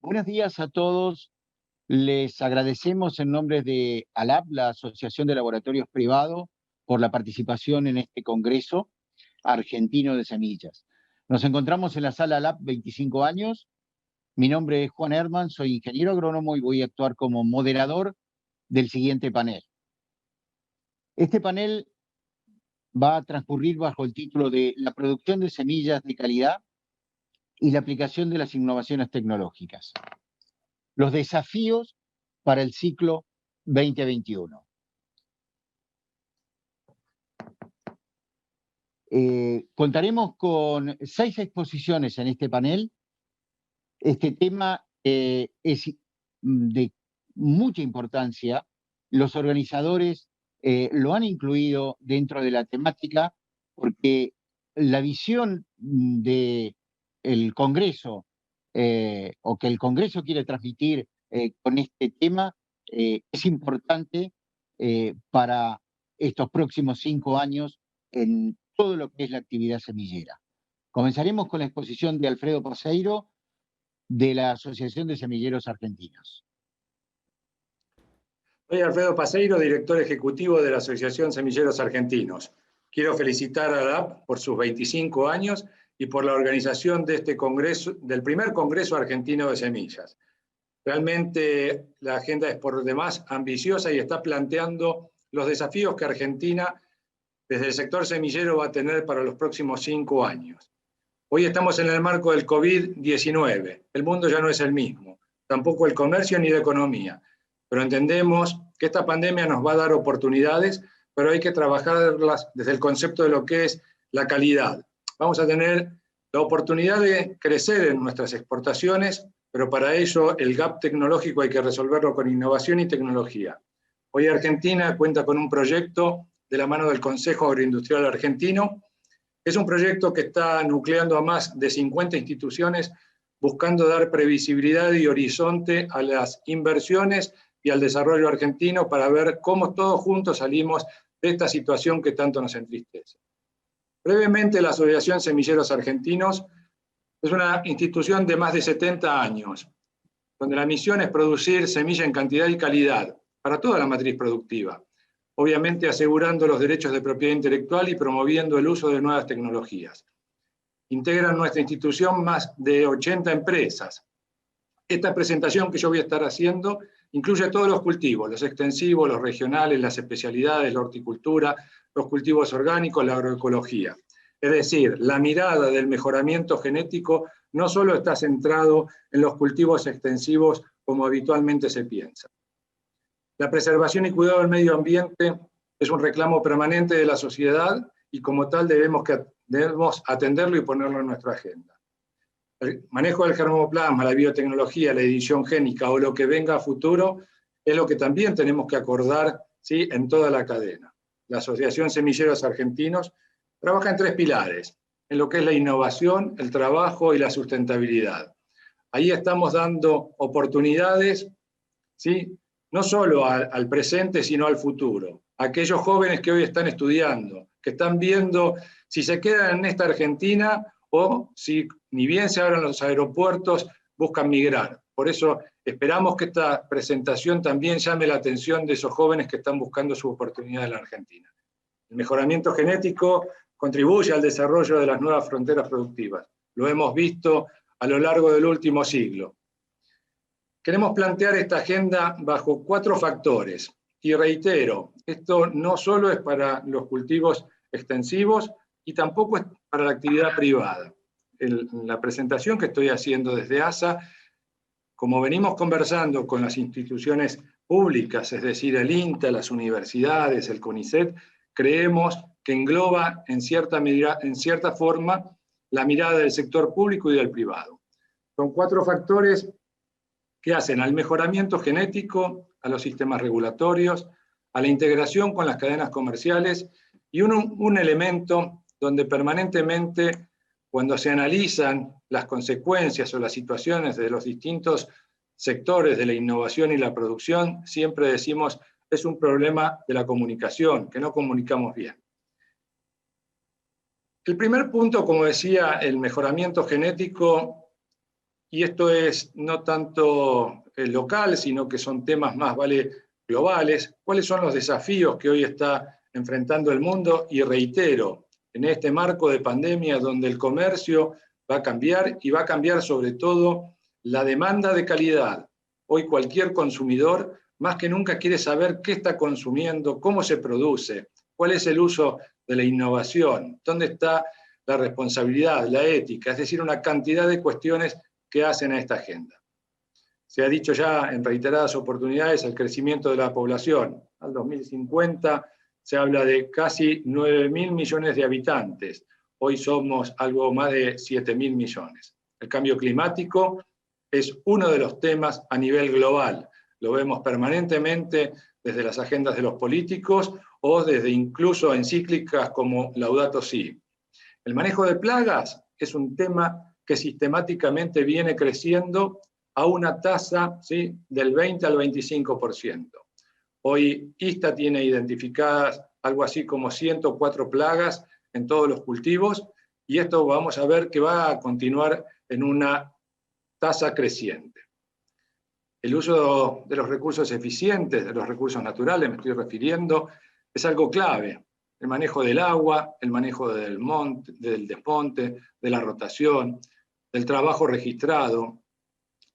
Buenos días a todos. Les agradecemos en nombre de ALAP, la Asociación de Laboratorios Privados, por la participación en este Congreso Argentino de Semillas. Nos encontramos en la sala ALAP 25 años. Mi nombre es Juan Herman, soy ingeniero agrónomo y voy a actuar como moderador del siguiente panel. Este panel va a transcurrir bajo el título de La producción de semillas de calidad y la aplicación de las innovaciones tecnológicas. Los desafíos para el ciclo 2021. Contaremos con 6 exposiciones en este panel. Este tema es de mucha importancia. Los organizadores lo han incluido dentro de la temática porque la visión del Congreso o que el Congreso quiere transmitir con este tema es importante para estos próximos 5 años en todo lo que es la actividad semillera. Comenzaremos con la exposición de Alfredo Paseiro de la Asociación de Semilleros Argentinos. Soy Alfredo Paseiro, director ejecutivo de la Asociación Semilleros Argentinos. Quiero felicitar a ALAP por sus 25 años y por la organización de este congreso, del primer Congreso Argentino de Semillas. Realmente la agenda es por demás ambiciosa y está planteando los desafíos que Argentina, desde el sector semillero, va a tener para los próximos 5 años. Hoy estamos en el marco del COVID-19. El mundo ya no es el mismo, tampoco el comercio ni la economía. Pero entendemos que esta pandemia nos va a dar oportunidades, pero hay que trabajarlas desde el concepto de lo que es la calidad. Vamos a tener la oportunidad de crecer en nuestras exportaciones, pero para ello el gap tecnológico hay que resolverlo con innovación y tecnología. Hoy Argentina cuenta con un proyecto de la mano del Consejo Agroindustrial Argentino. Es un proyecto que está nucleando a más de 50 instituciones, buscando dar previsibilidad y horizonte a las inversiones y al desarrollo argentino para ver cómo todos juntos salimos de esta situación que tanto nos entristece. Brevemente, la Asociación Semilleros Argentinos es una institución de más de 70 años, donde la misión es producir semilla en cantidad y calidad para toda la matriz productiva, obviamente asegurando los derechos de propiedad intelectual y promoviendo el uso de nuevas tecnologías. Integran nuestra institución más de 80 empresas. Esta presentación que yo voy a estar haciendo incluye todos los cultivos, los extensivos, los regionales, las especialidades, la horticultura, los cultivos orgánicos, la agroecología. Es decir, la mirada del mejoramiento genético no solo está centrado en los cultivos extensivos como habitualmente se piensa. La preservación y cuidado del medio ambiente es un reclamo permanente de la sociedad y como tal debemos atenderlo y ponerlo en nuestra agenda. El manejo del germoplasma, la biotecnología, la edición génica o lo que venga a futuro es lo que también tenemos que acordar, ¿sí?, en toda la cadena. La Asociación Semilleros Argentinos trabaja en 3 pilares, en lo que es la innovación, el trabajo y la sustentabilidad. Ahí estamos dando oportunidades, ¿sí?, no solo al presente, sino al futuro. Aquellos jóvenes que hoy están estudiando, que están viendo si se quedan en esta Argentina o si, ni bien se abran los aeropuertos, buscan migrar. Por eso esperamos que esta presentación también llame la atención de esos jóvenes que están buscando su oportunidad en la Argentina. El mejoramiento genético contribuye al desarrollo de las nuevas fronteras productivas. Lo hemos visto a lo largo del último siglo. Queremos plantear esta agenda bajo 4 factores. Y reitero, esto no solo es para los cultivos extensivos y tampoco es para la actividad privada. En la presentación que estoy haciendo desde ASA, como venimos conversando con las instituciones públicas, es decir, el INTA, las universidades, el CONICET, creemos que engloba en cierta forma la mirada del sector público y del privado. Son 4 factores que hacen al mejoramiento genético, a los sistemas regulatorios, a la integración con las cadenas comerciales y un elemento donde permanentemente, cuando se analizan las consecuencias o las situaciones de los distintos sectores de la innovación y la producción, siempre decimos es un problema de la comunicación, que no comunicamos bien. El primer punto, como decía, el mejoramiento genético y esto es no tanto local, sino que son temas más globales. ¿Cuáles son los desafíos que hoy está enfrentando el mundo? Y reitero, en este marco de pandemia donde el comercio va a cambiar, y va a cambiar sobre todo la demanda de calidad. Hoy cualquier consumidor más que nunca quiere saber qué está consumiendo, cómo se produce, cuál es el uso de la innovación, dónde está la responsabilidad, la ética, es decir, una cantidad de cuestiones que hacen a esta agenda. Se ha dicho ya en reiteradas oportunidades el crecimiento de la población. Al 2050 se habla de casi 9.000 millones de habitantes. Hoy somos algo más de 7.000 millones. El cambio climático es uno de los temas a nivel global. Lo vemos permanentemente desde las agendas de los políticos o desde incluso encíclicas como Laudato Si. El manejo de plagas es un tema que sistemáticamente viene creciendo a una tasa, ¿sí?, del 20 al 25%. Hoy ISTA tiene identificadas algo así como 104 plagas en todos los cultivos, y esto vamos a ver que va a continuar en una tasa creciente. El uso de los recursos eficientes, de los recursos naturales, me estoy refiriendo, es algo clave. El manejo del agua, el manejo del desmonte, de la rotación, del trabajo registrado,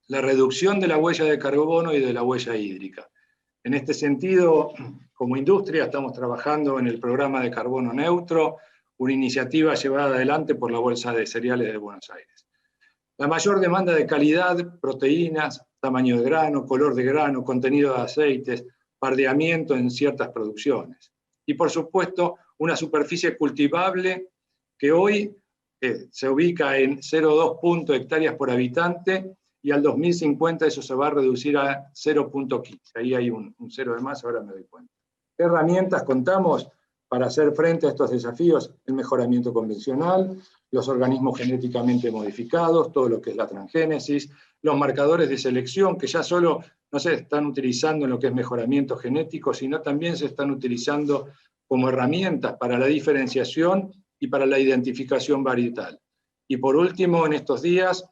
la reducción de la huella de carbono y de la huella hídrica. En este sentido, como industria, estamos trabajando en el programa de carbono neutro, una iniciativa llevada adelante por la Bolsa de Cereales de Buenos Aires. La mayor demanda de calidad, proteínas, tamaño de grano, color de grano, contenido de aceites, pardeamiento en ciertas producciones. Y por supuesto, una superficie cultivable que hoy se ubica en 0,2 hectáreas por habitante, y al 2050 eso se va a reducir a 0,15. Ahí hay un cero de más, ahora me doy cuenta. ¿Qué herramientas contamos para hacer frente a estos desafíos? El mejoramiento convencional, los organismos genéticamente modificados, todo lo que es la transgénesis, los marcadores de selección, que ya solo no se están utilizando en lo que es mejoramiento genético, sino también se están utilizando como herramientas para la diferenciación y para la identificación varietal. Y por último, en estos días,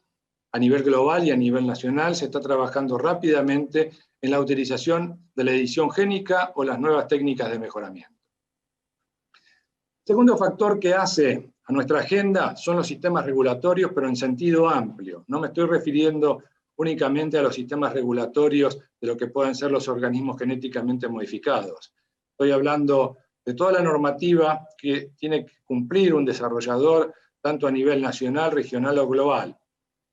a nivel global y a nivel nacional, se está trabajando rápidamente en la utilización de la edición génica o las nuevas técnicas de mejoramiento. Segundo factor que hace a nuestra agenda son los sistemas regulatorios, pero en sentido amplio. No me estoy refiriendo únicamente a los sistemas regulatorios de lo que pueden ser los organismos genéticamente modificados. Estoy hablando de toda la normativa que tiene que cumplir un desarrollador, tanto a nivel nacional, regional o global.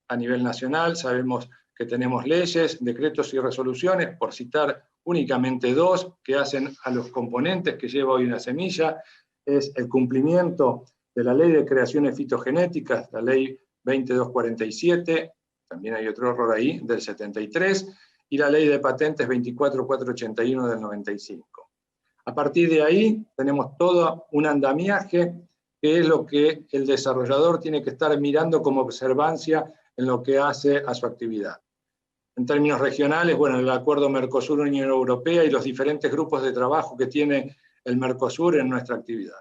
A nivel nacional sabemos que tenemos leyes, decretos y resoluciones, por citar únicamente dos, que hacen a los componentes que lleva hoy una semilla. Es el cumplimiento de la Ley de Creaciones Fitogenéticas, la Ley 2247, también hay otro error ahí, del 73, y la Ley de Patentes 24481 del 95. A partir de ahí tenemos todo un andamiaje que es lo que el desarrollador tiene que estar mirando como observancia en lo que hace a su actividad. En términos regionales, bueno, el acuerdo Mercosur-Unión Europea y los diferentes grupos de trabajo que tiene el Mercosur en nuestra actividad.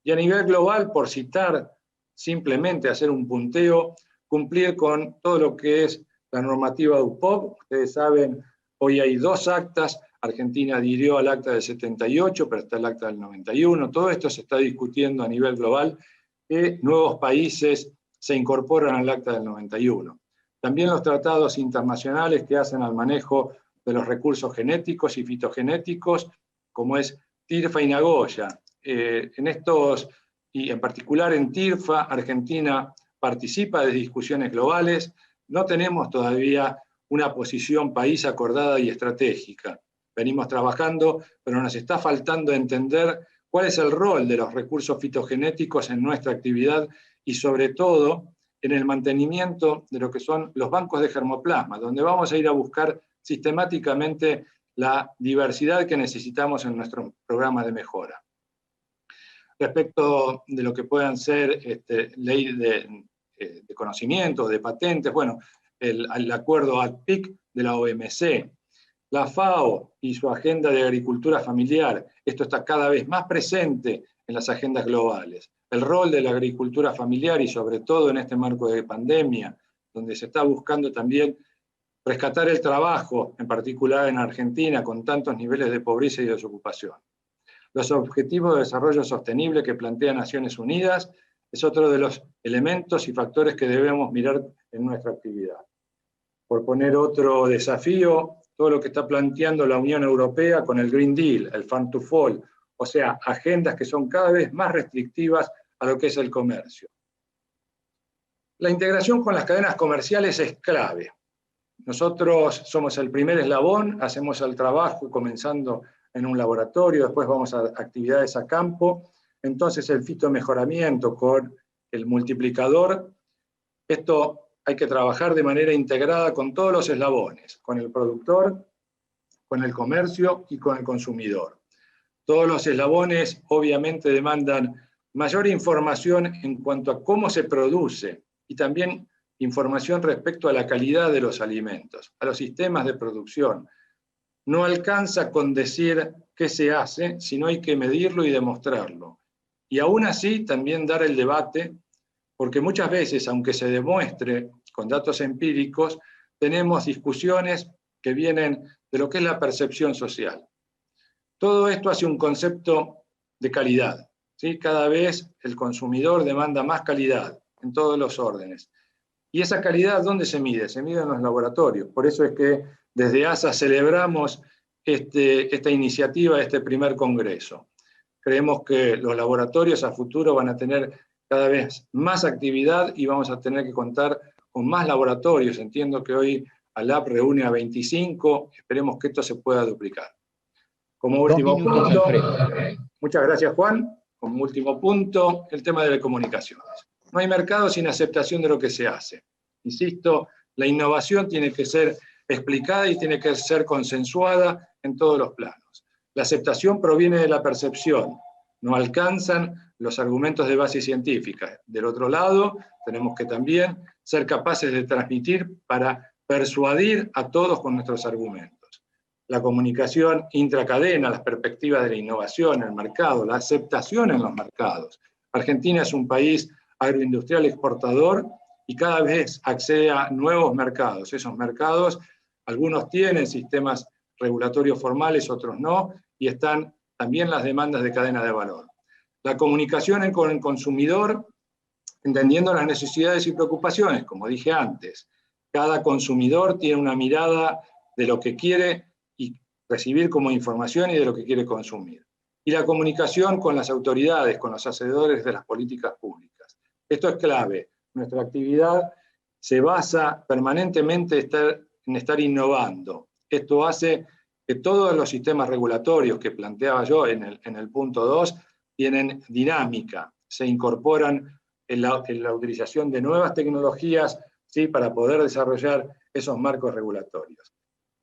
Y a nivel global, por citar, simplemente hacer un punteo, cumplir con todo lo que es la normativa UPOV. Ustedes saben, hoy hay dos actas, Argentina adhirió al acta del 78, pero está el acta del 91, todo esto se está discutiendo a nivel global, que nuevos países se incorporan al acta del 91. También los tratados internacionales que hacen al manejo de los recursos genéticos y fitogenéticos, como es TIRFA y Nagoya. En estos, y en particular en TIRFA, Argentina participa de discusiones globales. No tenemos todavía una posición país acordada y estratégica. Venimos trabajando, pero nos está faltando entender cuál es el rol de los recursos fitogenéticos en nuestra actividad y sobre todo en el mantenimiento de lo que son los bancos de germoplasma, donde vamos a ir a buscar sistemáticamente la diversidad que necesitamos en nuestros programas de mejora. Respecto de lo que puedan ser ley de conocimiento, de patentes, bueno, el acuerdo ADPIC de la OMC, la FAO y su agenda de agricultura familiar, esto está cada vez más presente en las agendas globales. El rol de la agricultura familiar y sobre todo en este marco de pandemia, donde se está buscando también rescatar el trabajo, en particular en Argentina, con tantos niveles de pobreza y desocupación. Los Objetivos de Desarrollo Sostenible que plantea Naciones Unidas es otro de los elementos y factores que debemos mirar en nuestra actividad. Por poner otro desafío, todo lo que está planteando la Unión Europea con el Green Deal, el Farm to Fork, o sea, agendas que son cada vez más restrictivas a lo que es el comercio. La integración con las cadenas comerciales es clave. Nosotros somos el primer eslabón, hacemos el trabajo comenzando en un laboratorio, después vamos a actividades a campo, entonces el fitomejoramiento con el multiplicador, esto hay que trabajar de manera integrada con todos los eslabones, con el productor, con el comercio y con el consumidor. Todos los eslabones obviamente demandan mayor información en cuanto a cómo se produce y también información respecto a la calidad de los alimentos, a los sistemas de producción. No alcanza con decir qué se hace, sino hay que medirlo y demostrarlo. Y aún así también dar el debate, porque muchas veces, aunque se demuestre con datos empíricos, tenemos discusiones que vienen de lo que es la percepción social. Todo esto hace un concepto de calidad, ¿sí? Cada vez el consumidor demanda más calidad en todos los órdenes. ¿Y esa calidad dónde se mide? Se mide en los laboratorios. Por eso es que desde ASA celebramos esta iniciativa, este primer congreso. Creemos que los laboratorios a futuro van a tener cada vez más actividad y vamos a tener que contar con más laboratorios. Entiendo que hoy ALAP reúne a 25, esperemos que esto se pueda duplicar. Como último punto, muchas gracias Juan, como último punto, el tema de las comunicaciones. No hay mercado sin aceptación de lo que se hace. Insisto, la innovación tiene que ser explicada y tiene que ser consensuada en todos los planos. La aceptación proviene de la percepción, no alcanzan los argumentos de base científica. Del otro lado, tenemos que también ser capaces de transmitir para persuadir a todos con nuestros argumentos. La comunicación intracadena, las perspectivas de la innovación en el mercado, la aceptación en los mercados. Argentina es un país agroindustrial exportador y cada vez accede a nuevos mercados. Esos mercados, algunos tienen sistemas regulatorios formales, otros no, y están también las demandas de cadena de valor. La comunicación con el consumidor, entendiendo las necesidades y preocupaciones, como dije antes. Cada consumidor tiene una mirada de lo que quiere y recibir como información y de lo que quiere consumir. Y la comunicación con las autoridades, con los hacedores de las políticas públicas. Esto es clave. Nuestra actividad se basa permanentemente en estar innovando. Esto hace que todos los sistemas regulatorios que planteaba yo en el punto 2 tienen dinámica, se incorporan en la utilización de nuevas tecnologías, ¿sí?, para poder desarrollar esos marcos regulatorios.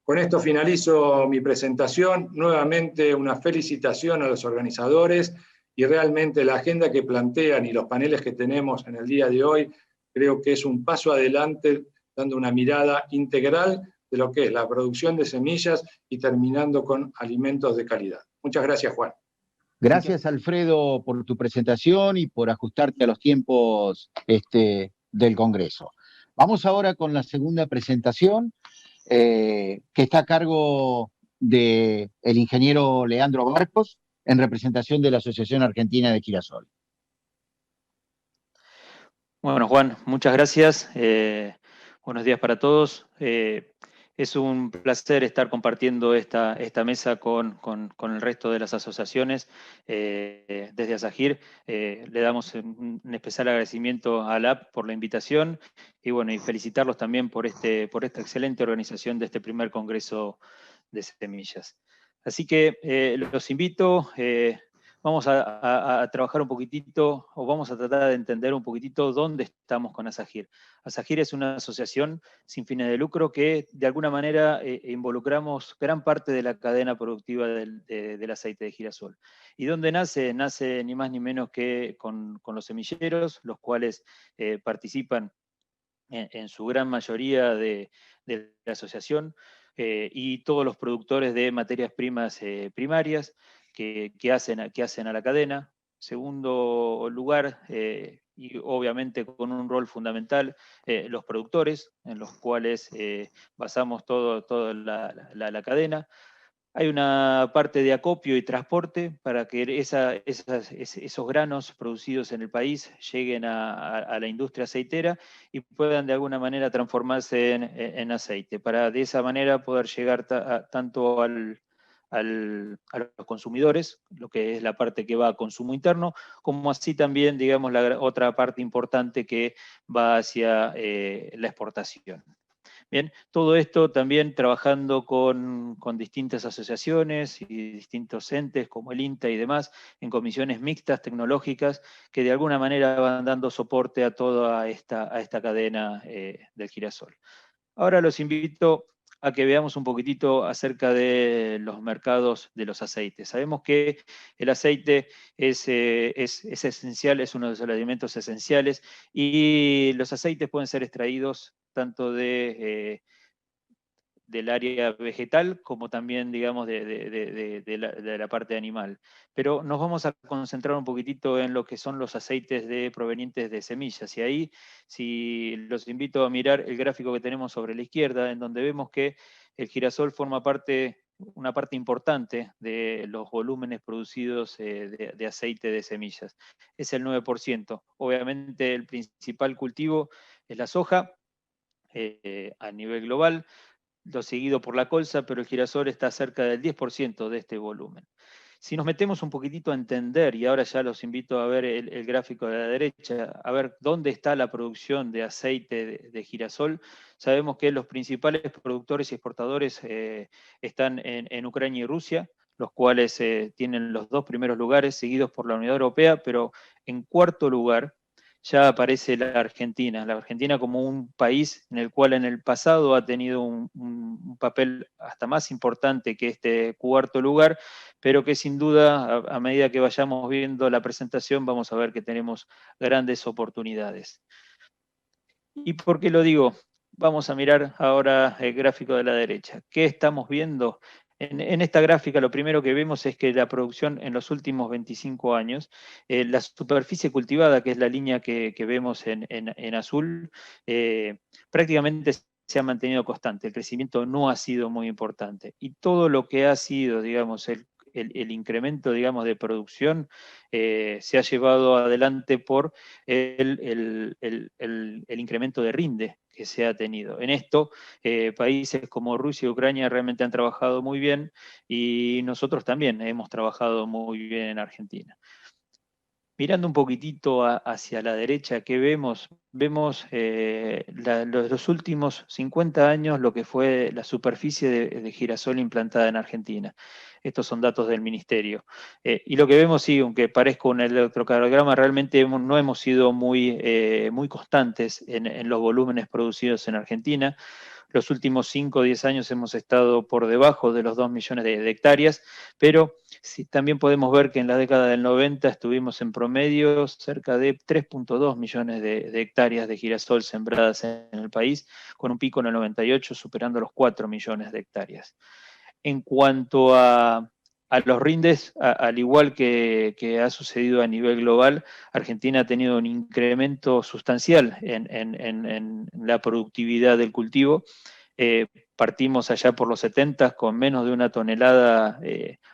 Con esto finalizo mi presentación. Nuevamente una felicitación a los organizadores y realmente la agenda que plantean y los paneles que tenemos en el día de hoy creo que es un paso adelante dando una mirada integral de lo que es la producción de semillas y terminando con alimentos de calidad. Muchas gracias, Juan. Gracias, Alfredo, por tu presentación y por ajustarte a los tiempos del Congreso. Vamos ahora con la segunda presentación, que está a cargo del ingeniero Leandro Barcos, en representación de la Asociación Argentina de Girasol. Bueno, Juan, muchas gracias. Buenos días para todos. Es un placer estar compartiendo esta mesa con el resto de las asociaciones. Desde ASAGIR le damos un especial agradecimiento a ALAP por la invitación y bueno, y felicitarlos también por esta excelente organización de este primer Congreso de Semillas. Así que los invito. Vamos a trabajar un poquitito, o vamos a tratar de entender un poquitito dónde estamos con ASAGIR. ASAGIR es una asociación sin fines de lucro que de alguna manera involucramos gran parte de la cadena productiva del aceite de girasol. ¿Y dónde nace? Nace ni más ni menos que con los semilleros, los cuales participan en su gran mayoría de la asociación, y todos los productores de materias primas primarias, que hacen a la cadena. En segundo lugar, y obviamente con un rol fundamental los productores, en los cuales basamos toda la cadena. Hay una parte de acopio y transporte para que esos granos producidos en el país lleguen a la industria aceitera y puedan de alguna manera transformarse en aceite, para de esa manera poder llegar tanto a los consumidores, lo que es la parte que va a consumo interno, como así también, digamos, la otra parte importante que va hacia la exportación. Bien, todo esto también trabajando con distintas asociaciones y distintos entes como el INTA y demás, en comisiones mixtas tecnológicas que de alguna manera van dando soporte a toda esta cadena del girasol. Ahora los invito a que veamos un poquitito acerca de los mercados de los aceites. Sabemos que el aceite es esencial, es uno de los alimentos esenciales, y los aceites pueden ser extraídos tanto del área vegetal como también, digamos, de la parte animal. Pero nos vamos a concentrar un poquitito en lo que son los aceites provenientes de semillas. Y ahí, si los invito a mirar el gráfico que tenemos sobre la izquierda, en donde vemos que el girasol forma una parte importante de los volúmenes producidos de aceite de semillas. Es el 9%. Obviamente el principal cultivo es la soja a nivel global, lo seguido por la colza, pero el girasol está cerca del 10% de este volumen. Si nos metemos un poquitito a entender, y ahora ya los invito a ver el gráfico de la derecha, a ver dónde está la producción de aceite de girasol, sabemos que los principales productores y exportadores están en Ucrania y Rusia, los cuales tienen los 2 primeros lugares, seguidos por la Unión Europea, pero en cuarto lugar ya aparece la Argentina como un país en el cual en el pasado ha tenido un papel hasta más importante que este cuarto lugar, pero que sin duda, a medida que vayamos viendo la presentación, vamos a ver que tenemos grandes oportunidades. ¿Y por qué lo digo? Vamos a mirar ahora el gráfico de la derecha. ¿Qué estamos viendo? En esta gráfica lo primero que vemos es que la producción en los últimos 25 años, la superficie cultivada, que es la línea que vemos en azul, prácticamente se ha mantenido constante. El crecimiento no ha sido muy importante. Y todo lo que ha sido, digamos, el incremento, digamos, de producción se ha llevado adelante por el incremento de rinde que se ha tenido. En esto, países como Rusia y Ucrania realmente han trabajado muy bien, y nosotros también hemos trabajado muy bien en Argentina. Mirando un poquitito hacia la derecha, ¿qué vemos? Vemos los últimos 50 años lo que fue la superficie de girasol implantada en Argentina. Estos son datos del Ministerio. Y lo que vemos, sí, aunque parezca un electrocardiograma, realmente no hemos sido muy constantes en los volúmenes producidos en Argentina. Los últimos 5 o 10 años hemos estado por debajo de los 2 millones de hectáreas, pero sí, también podemos ver que en la década del 90 estuvimos en promedio cerca de 3,2 millones de hectáreas de girasol sembradas en el país, con un pico en el 98 superando los 4 millones de hectáreas. En cuanto a los rindes, al igual que ha sucedido a nivel global, Argentina ha tenido un incremento sustancial en la productividad del cultivo. Partimos allá por los 70 con menos de 1 tonelada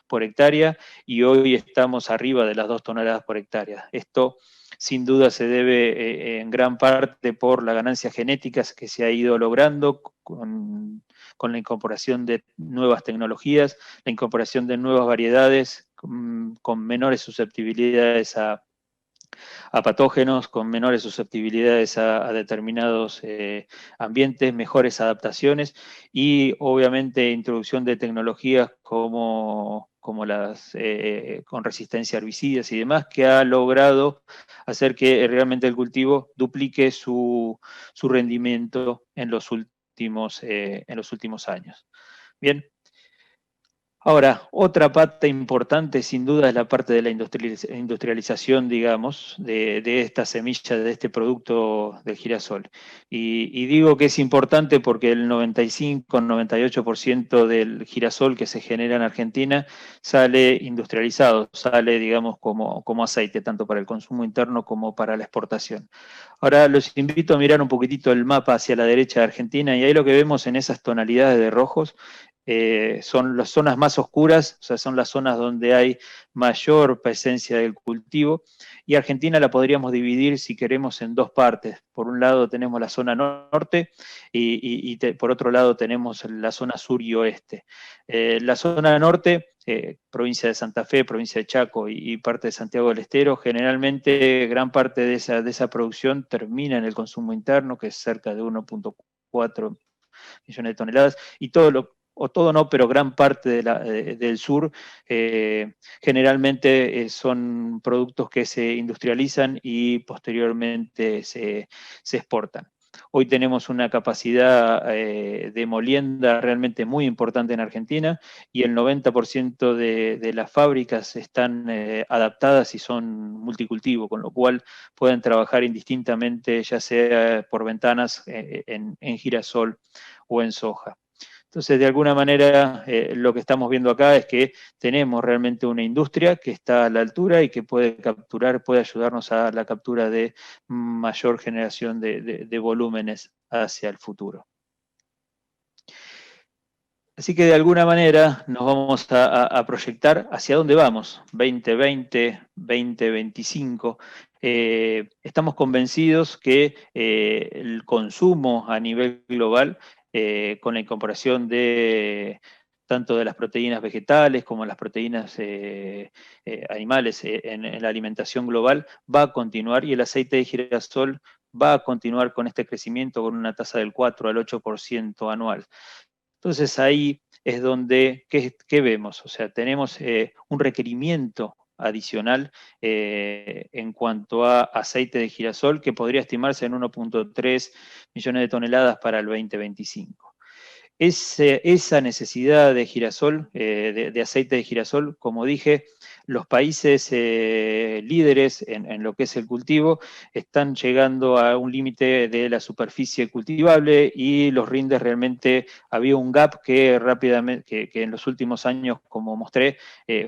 por hectárea, y hoy estamos arriba de las 2 toneladas por hectárea. Esto sin duda se debe en gran parte por las ganancias genéticas que se ha ido logrando con la incorporación de nuevas tecnologías, la incorporación de nuevas variedades con menores susceptibilidades a patógenos, con menores susceptibilidades a determinados ambientes, mejores adaptaciones, y obviamente introducción de tecnologías como las con resistencia a herbicidas y demás, que ha logrado hacer que realmente el cultivo duplique su rendimiento en los últimos años. Bien, Ahora, otra pata importante sin duda es la parte de la industrialización, digamos, de esta semilla, de este producto del girasol. Y digo que es importante porque el 95-98% del girasol que se genera en Argentina sale industrializado, sale, digamos, como aceite, tanto para el consumo interno como para la exportación. Ahora los invito a mirar un poquitito el mapa hacia la derecha de Argentina y ahí lo que vemos en esas tonalidades de rojos son las zonas más oscuras, o sea, son las zonas donde hay mayor presencia del cultivo, y Argentina la podríamos dividir, si queremos, en dos partes. Por un lado tenemos la zona norte y por otro lado tenemos la zona sur y oeste. La zona norte, provincia de Santa Fe, provincia de Chaco y parte de Santiago del Estero, generalmente gran parte de esa producción termina en el consumo interno, que es cerca de 1,4 millones de toneladas, y todo no, pero gran parte del sur generalmente son productos que se industrializan y posteriormente se exportan. Hoy tenemos una capacidad de molienda realmente muy importante en Argentina y el 90% de las fábricas están adaptadas y son multicultivo, con lo cual pueden trabajar indistintamente, ya sea por ventanas en girasol o en soja. Entonces, de alguna manera, lo que estamos viendo acá es que tenemos realmente una industria que está a la altura y que puede ayudarnos a la captura de mayor generación de volúmenes hacia el futuro. Así que de alguna manera nos vamos a proyectar hacia dónde vamos, 2020, 2025. Estamos convencidos que el consumo a nivel global, con la incorporación de tanto de las proteínas vegetales como las proteínas animales en la alimentación global, va a continuar y el aceite de girasol va a continuar con este crecimiento con una tasa del 4 al 8% anual. Entonces ahí es donde, ¿qué vemos? O sea, tenemos un requerimiento adicional en cuanto a aceite de girasol que podría estimarse en 1,3 millones de toneladas para el 2025. Esa necesidad de girasol, de aceite de girasol, como dije, los países líderes en lo que es el cultivo están llegando a un límite de la superficie cultivable y los rindes realmente, había un gap que rápidamente, que en los últimos años, como mostré,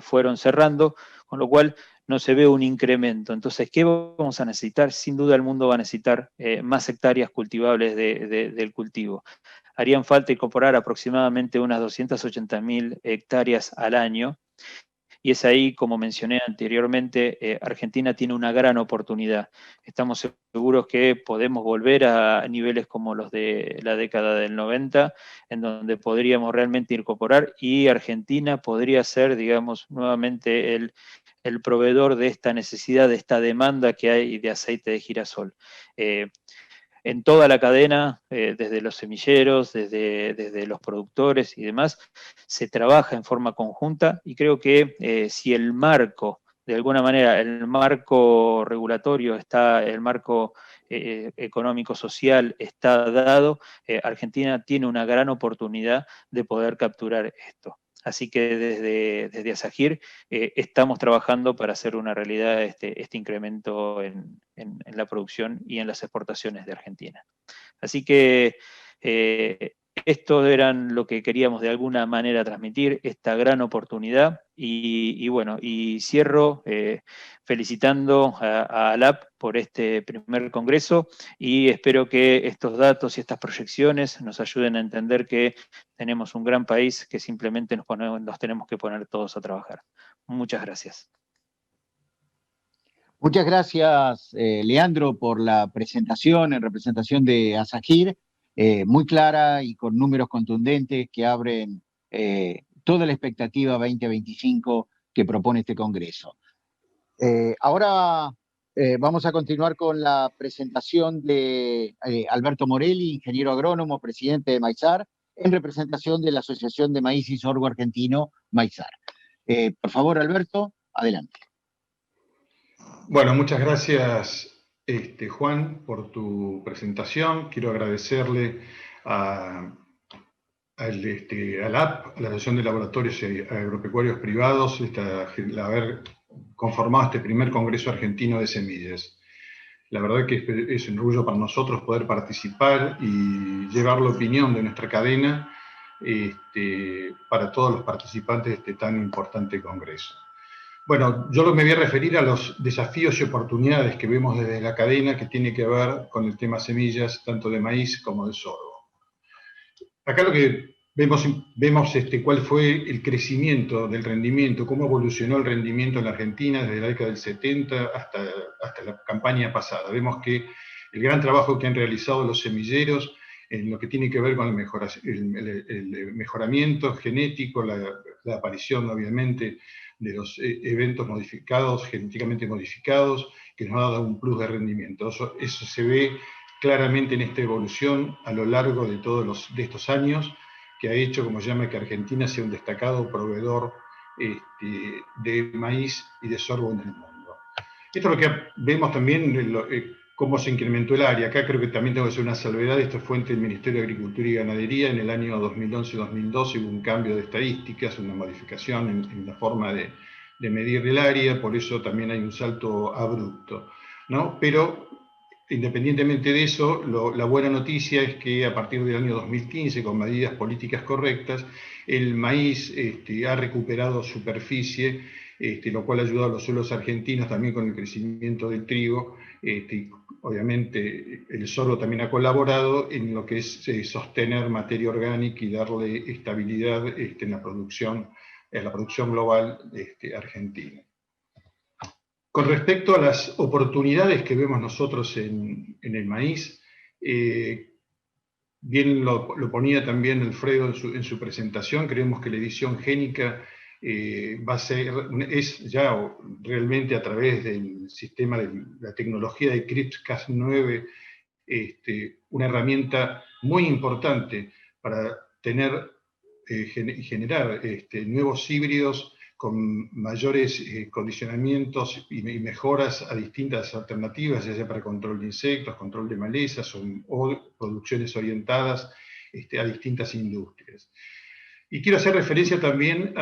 fueron cerrando, con lo cual no se ve un incremento. Entonces, ¿qué vamos a necesitar? Sin duda el mundo va a necesitar más hectáreas cultivables del cultivo. Harían falta incorporar aproximadamente unas 280.000 hectáreas al año. Y es ahí, como mencioné anteriormente, Argentina tiene una gran oportunidad. Estamos seguros que podemos volver a niveles como los de la década del 90, en donde podríamos realmente incorporar y Argentina podría ser, digamos, nuevamente el proveedor de esta necesidad, de esta demanda que hay de aceite de girasol. En toda la cadena, desde los semilleros, desde los productores y demás, se trabaja en forma conjunta y creo que si el marco, de alguna manera, el marco regulatorio está, el marco económico-social está dado, Argentina tiene una gran oportunidad de poder capturar esto. Así que desde ASAGIR estamos trabajando para hacer una realidad este incremento en la producción y en las exportaciones de Argentina. Así que esto eran lo que queríamos de alguna manera transmitir, esta gran oportunidad. Y bueno, y cierro felicitando a ALAP por este primer congreso y espero que estos datos y estas proyecciones nos ayuden a entender que tenemos un gran país que simplemente nos tenemos que poner todos a trabajar. Muchas gracias. Muchas gracias, Leandro, por la presentación en representación de ASAGIR, muy clara y con números contundentes que abren toda la expectativa 2025 que propone este Congreso. Ahora vamos a continuar con la presentación de Alberto Morelli, ingeniero agrónomo, presidente de Maizar, en representación de la Asociación de Maíz y Sorgo Argentino, Maizar. Por favor, Alberto, adelante. Bueno, muchas gracias, Juan, por tu presentación. Quiero agradecerle a al AP, a la Asociación de Laboratorios Agropecuarios Privados, el haber conformado este primer Congreso Argentino de Semillas. La verdad que es un orgullo para nosotros poder participar y llevar la opinión de nuestra cadena para todos los participantes de este tan importante congreso. Bueno, yo me voy a referir a los desafíos y oportunidades que vemos desde la cadena que tiene que ver con el tema semillas, tanto de maíz como de sorgo. Acá lo que vemos cuál fue el crecimiento del rendimiento, cómo evolucionó el rendimiento en la Argentina desde la década del 70 hasta la campaña pasada. Vemos que el gran trabajo que han realizado los semilleros en lo que tiene que ver con el mejoramiento genético, la aparición, obviamente, de los eventos modificados, genéticamente modificados, que nos ha dado un plus de rendimiento. Eso se ve claramente en esta evolución a lo largo de todos estos años, que ha hecho, como se llama, que Argentina sea un destacado proveedor de maíz y de sorgo en el mundo. Esto es lo que vemos también, cómo se incrementó el área. Acá creo que también tengo que hacer una salvedad. Esto fue entre el Ministerio de Agricultura y Ganadería. En el año 2011-2012 hubo un cambio de estadísticas, una modificación en la forma de medir el área, por eso también hay un salto abrupto, ¿no? Pero independientemente de eso, la buena noticia es que a partir del año 2015, con medidas políticas correctas, el maíz ha recuperado superficie, lo cual ha ayudado a los suelos argentinos también con el crecimiento del trigo. Obviamente el sorgo también ha colaborado en lo que es sostener materia orgánica y darle estabilidad en la producción global argentina. Con respecto a las oportunidades que vemos nosotros en el maíz, bien lo ponía también Alfredo en su presentación, creemos que la edición génica es ya realmente a través del sistema de la tecnología de CRISPR-Cas9 una herramienta muy importante para generar nuevos híbridos con mayores condicionamientos y mejoras a distintas alternativas, ya sea para control de insectos, control de malezas o producciones orientadas a distintas industrias. Y quiero hacer referencia también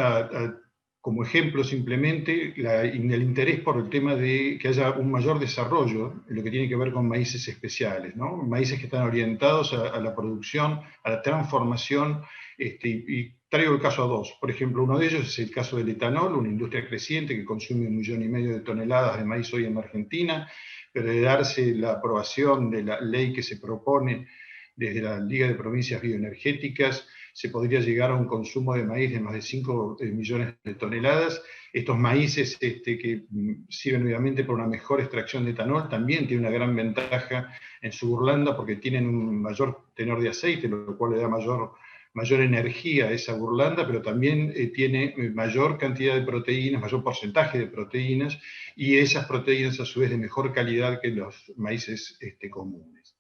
como ejemplo simplemente el interés por el tema de que haya un mayor desarrollo en lo que tiene que ver con maíces especiales, ¿no? Maíces que están orientados a la producción, a la transformación, y traigo el caso a dos. Por ejemplo, uno de ellos es el caso del etanol, una industria creciente que consume 1,5 millones de toneladas de maíz hoy en Argentina, pero de darse la aprobación de la ley que se propone desde la Liga de Provincias Bioenergéticas, se podría llegar a un consumo de maíz de más de 5 millones de toneladas. Estos maíces que sirven obviamente por una mejor extracción de etanol, también tienen una gran ventaja en su burlanda porque tienen un mayor tenor de aceite, lo cual le da mayor energía a esa burlanda, pero también tiene mayor cantidad de proteínas, mayor porcentaje de proteínas, y esas proteínas a su vez de mejor calidad que los maíces comunes.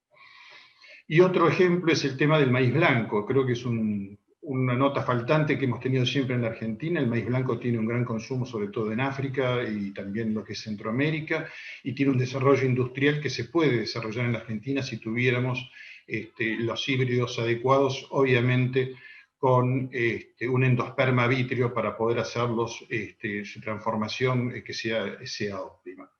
Y otro ejemplo es el tema del maíz blanco. Creo que es una nota faltante que hemos tenido siempre en la Argentina. El maíz blanco tiene un gran consumo, sobre todo en África y también en lo que es Centroamérica, y tiene un desarrollo industrial que se puede desarrollar en la Argentina si tuviéramos los híbridos adecuados, obviamente con un endosperma vítreo para poder hacerlos, su transformación que sea óptima.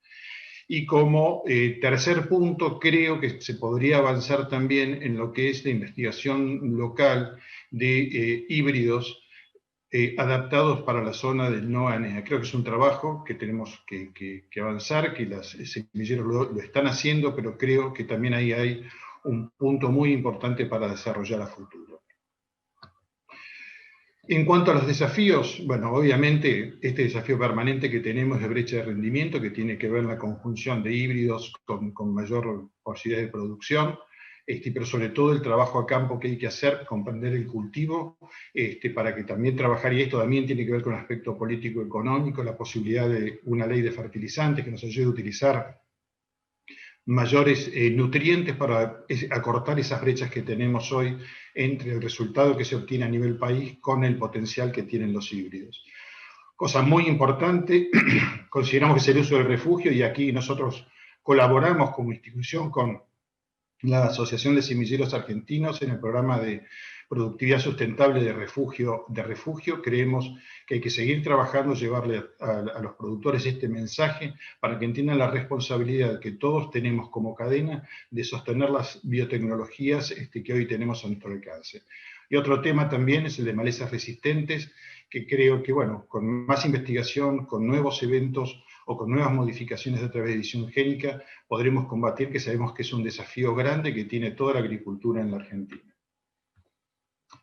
Y como tercer punto, creo que se podría avanzar también en lo que es la investigación local de híbridos adaptados para la zona del NOA-NEA. Creo que es un trabajo que tenemos que avanzar, que los semilleros lo están haciendo, pero creo que también ahí hay un punto muy importante para desarrollar a futuro. En cuanto a los desafíos, bueno, obviamente este desafío permanente que tenemos de brecha de rendimiento, que tiene que ver con la conjunción de híbridos con mayor posibilidad de producción, pero sobre todo el trabajo a campo que hay que hacer, comprender el cultivo, para que también trabajar, y esto también tiene que ver con el aspecto político-económico, la posibilidad de una ley de fertilizantes que nos ayude a utilizar mayores nutrientes para acortar esas brechas que tenemos hoy entre el resultado que se obtiene a nivel país con el potencial que tienen los híbridos. Cosa muy importante, consideramos que es el uso del refugio, y aquí nosotros colaboramos como institución con la Asociación de Semilleros Argentinos en el programa de productividad sustentable de refugio, creemos que hay que seguir trabajando, llevarle a los productores este mensaje para que entiendan la responsabilidad que todos tenemos como cadena de sostener las biotecnologías que hoy tenemos a nuestro alcance. Y otro tema también es el de malezas resistentes, que creo que, bueno, con más investigación, con nuevos eventos o con nuevas modificaciones a través de edición génica, podremos combatir, que sabemos que es un desafío grande que tiene toda la agricultura en la Argentina.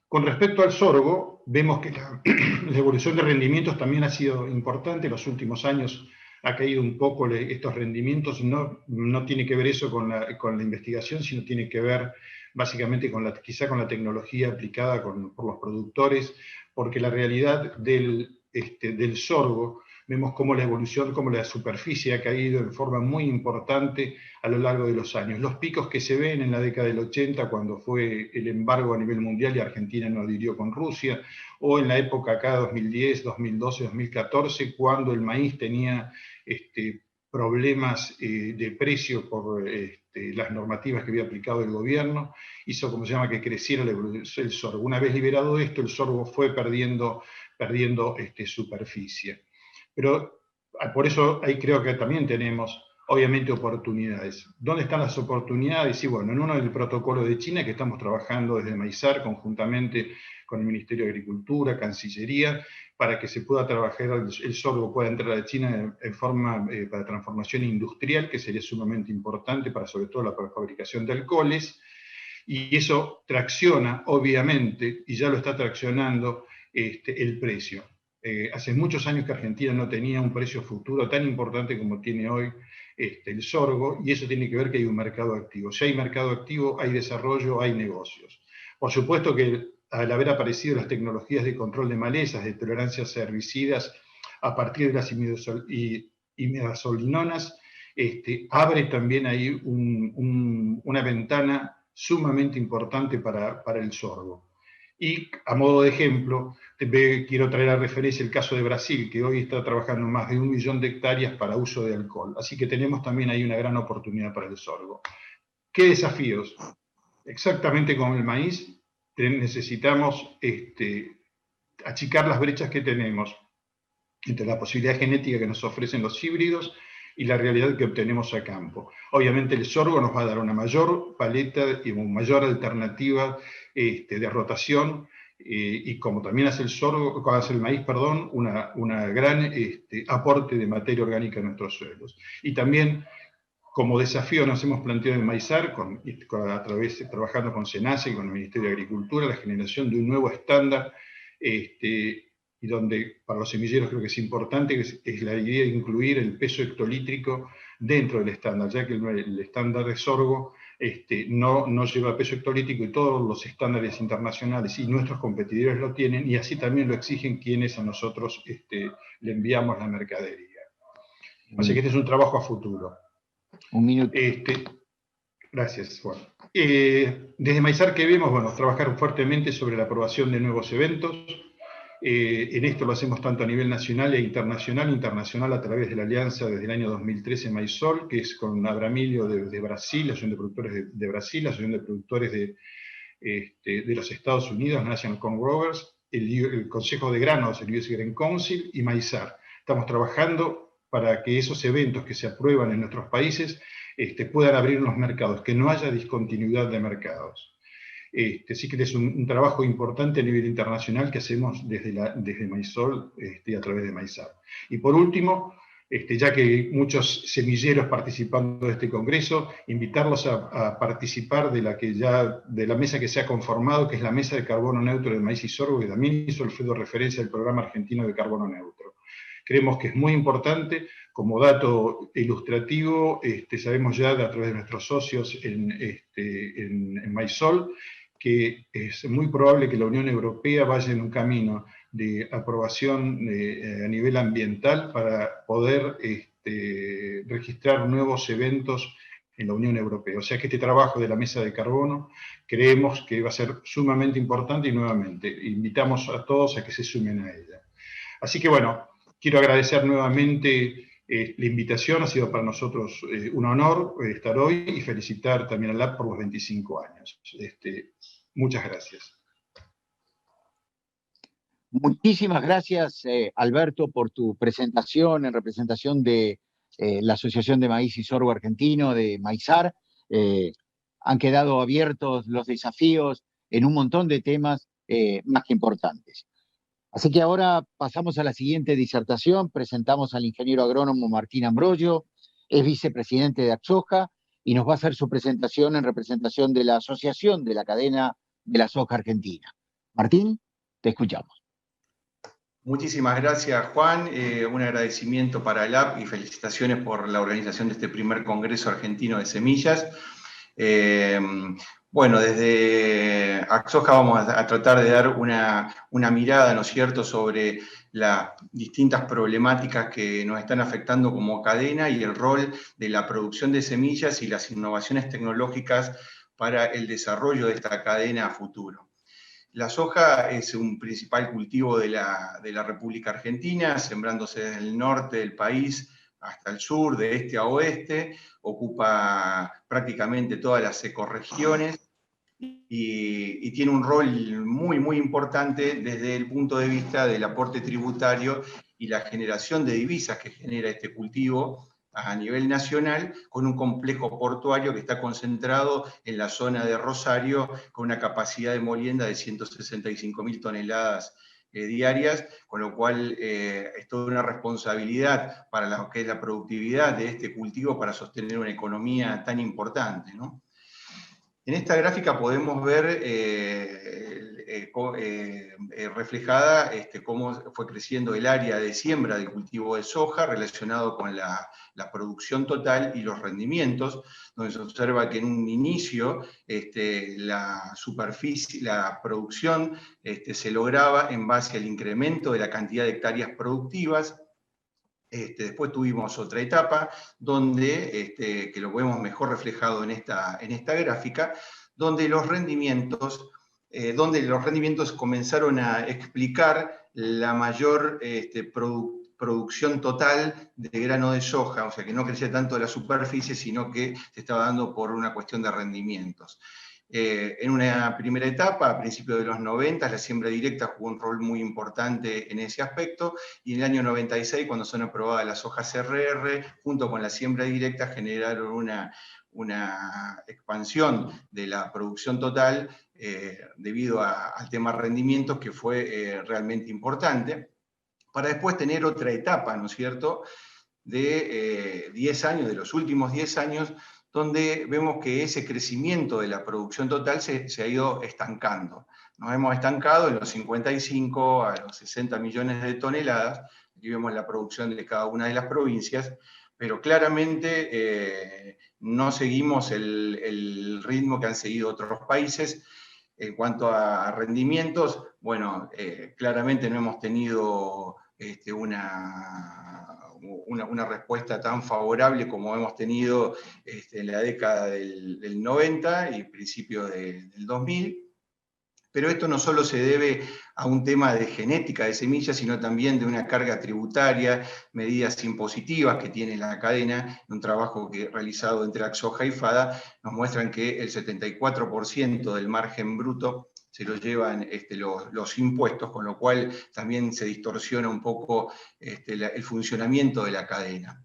Con respecto al sorgo, vemos que la evolución de rendimientos también ha sido importante. En los últimos años ha caído un poco estos rendimientos. No tiene que ver eso con la investigación, sino tiene que ver básicamente quizá con la tecnología aplicada por los productores, porque la realidad del sorgo, vemos cómo la evolución, cómo la superficie ha caído en forma muy importante a lo largo de los años. Los picos que se ven en la década del 80, cuando fue el embargo a nivel mundial y Argentina no adhirió con Rusia, o en la época acá 2010, 2012, 2014, cuando el maíz tenía problemas de precio por las normativas que había aplicado el gobierno, hizo, como se llama, que creciera el sorgo. Una vez liberado esto, el sorgo fue perdiendo superficie. Pero por eso ahí creo que también tenemos, obviamente, oportunidades. ¿Dónde están las oportunidades? Y bueno, en uno del protocolo de China, que estamos trabajando desde Maizar, conjuntamente con el Ministerio de Agricultura, Cancillería, para que se pueda trabajar, el sorgo pueda entrar a China en forma para transformación industrial, que sería sumamente importante para, sobre todo, la fabricación de alcoholes. Y eso tracciona, obviamente, y ya lo está traccionando, el precio. Hace muchos años que Argentina no tenía un precio futuro tan importante como tiene hoy el sorgo, y eso tiene que ver que hay un mercado activo. Si hay mercado activo, hay desarrollo, hay negocios. Por supuesto que al haber aparecido las tecnologías de control de malezas, de tolerancias a herbicidas, a partir de las imidazolinonas, abre también ahí una ventana sumamente importante para el sorgo. Y a modo de ejemplo, quiero traer a referencia el caso de Brasil, que hoy está trabajando en más de 1 millón de hectáreas para uso de alcohol. Así que tenemos también ahí una gran oportunidad para el sorgo. ¿Qué desafíos? Exactamente como el maíz, necesitamos achicar las brechas que tenemos entre la posibilidad genética que nos ofrecen los híbridos y la realidad que obtenemos a campo. Obviamente el sorgo nos va a dar una mayor paleta y una mayor alternativa de rotación, y como también hace el maíz, perdón, una gran aporte de materia orgánica en nuestros suelos. Y también, como desafío, nos hemos planteado en Maizar, trabajando con SENACE y con el Ministerio de Agricultura, la generación de un nuevo estándar, y donde para los semilleros creo que es importante, es la idea de incluir el peso hectolítrico dentro del estándar, ya que el estándar de sorgo no lleva peso hectolítrico, y todos los estándares internacionales y nuestros competidores lo tienen, y así también lo exigen quienes a nosotros le enviamos la mercadería. Así que este es un trabajo a futuro. Un minuto. Gracias, Juan. Desde Maizar, ¿qué vemos? Bueno, trabajar fuertemente sobre la aprobación de nuevos eventos. En esto lo hacemos tanto a nivel nacional e internacional a través de la alianza desde el año 2013 Maizol, que es con Abramilio de Brasil, la Asociación de Productores de Brasil, la Asociación de Productores de los Estados Unidos, National Corn Growers, el Consejo de Granos, el US Grain Council, y Maizar. Estamos trabajando para que esos eventos que se aprueban en nuestros países puedan abrir los mercados, que no haya discontinuidad de mercados. Sí que es un trabajo importante a nivel internacional que hacemos desde Maizol a través de Maizar. Y por último, ya que muchos semilleros participando de este congreso, invitarlos a participar de la mesa que se ha conformado, que es la mesa de carbono neutro de maíz y sorgo, que también hizo Alfredo referencia al programa argentino de carbono neutro. Creemos que es muy importante. Como dato ilustrativo, sabemos ya a través de nuestros socios en Maizol, que es muy probable que la Unión Europea vaya en un camino de aprobación a nivel ambiental para poder registrar nuevos eventos en la Unión Europea. O sea que este trabajo de la mesa de carbono creemos que va a ser sumamente importante, y nuevamente invitamos a todos a que se sumen a ella. Así que bueno, quiero agradecer nuevamente la invitación. Ha sido para nosotros un honor estar hoy, y felicitar también al LAB por los 25 años. Muchas gracias. Muchísimas gracias, Alberto, por tu presentación en representación de la Asociación de Maíz y Sorgo Argentino, de Maizar. Han quedado abiertos los desafíos en un montón de temas más que importantes. Así que ahora pasamos a la siguiente disertación. Presentamos al ingeniero agrónomo Martín Ambrogio, es vicepresidente de AgSoja y nos va a hacer su presentación en representación de la Asociación de la Cadena de la Soja Argentina. Martín, te escuchamos. Muchísimas gracias, Juan. Un agradecimiento para el AP y felicitaciones por la organización de este primer Congreso Argentino de Semillas. Bueno, desde AgSoja vamos a tratar de dar una mirada, ¿no es cierto?, sobre las distintas problemáticas que nos están afectando como cadena y el rol de la producción de semillas y las innovaciones tecnológicas para el desarrollo de esta cadena a futuro. La soja es un principal cultivo de la República Argentina, sembrándose desde el norte del país hasta el sur, de este a oeste, ocupa prácticamente todas las ecorregiones y tiene un rol muy, muy importante desde el punto de vista del aporte tributario y la generación de divisas que genera este cultivo a nivel nacional, con un complejo portuario que está concentrado en la zona de Rosario, con una capacidad de molienda de 165.000 toneladas diarias, con lo cual es toda una responsabilidad para lo que es la productividad de este cultivo para sostener una economía tan importante, ¿no? En esta gráfica podemos ver reflejada cómo fue creciendo el área de siembra del cultivo de soja relacionado con la producción total y los rendimientos, donde se observa que en un inicio la producción se lograba en base al incremento de la cantidad de hectáreas productivas. Después tuvimos otra etapa donde, que lo vemos mejor reflejado en esta gráfica, donde los rendimientos comenzaron a explicar la mayor producción total de grano de soja, o sea que no crecía tanto la superficie, sino que se estaba dando por una cuestión de rendimientos. En una primera etapa, a principios de los 90, la siembra directa jugó un rol muy importante en ese aspecto, y en el año 96, cuando son aprobadas las hojas CRR, junto con la siembra directa generaron una expansión de la producción total debido al tema rendimientos que fue realmente importante, para después tener otra etapa, ¿no es cierto?, de 10 años, de los últimos 10 años, donde vemos que ese crecimiento de la producción total se ha ido estancando. Nos hemos estancado en los 55 a los 60 millones de toneladas. Aquí vemos la producción de cada una de las provincias, pero claramente no seguimos el ritmo que han seguido otros países. En cuanto a rendimientos, bueno, claramente no hemos tenido una respuesta tan favorable como hemos tenido en la década del 90 y principio del 2000, pero esto no solo se debe a un tema de genética de semillas, sino también de una carga tributaria, medidas impositivas que tiene la cadena. Un trabajo realizado entre AgSoja y FADA nos muestran que el 74% del margen bruto se lo llevan los impuestos, con lo cual también se distorsiona un poco el funcionamiento de la cadena.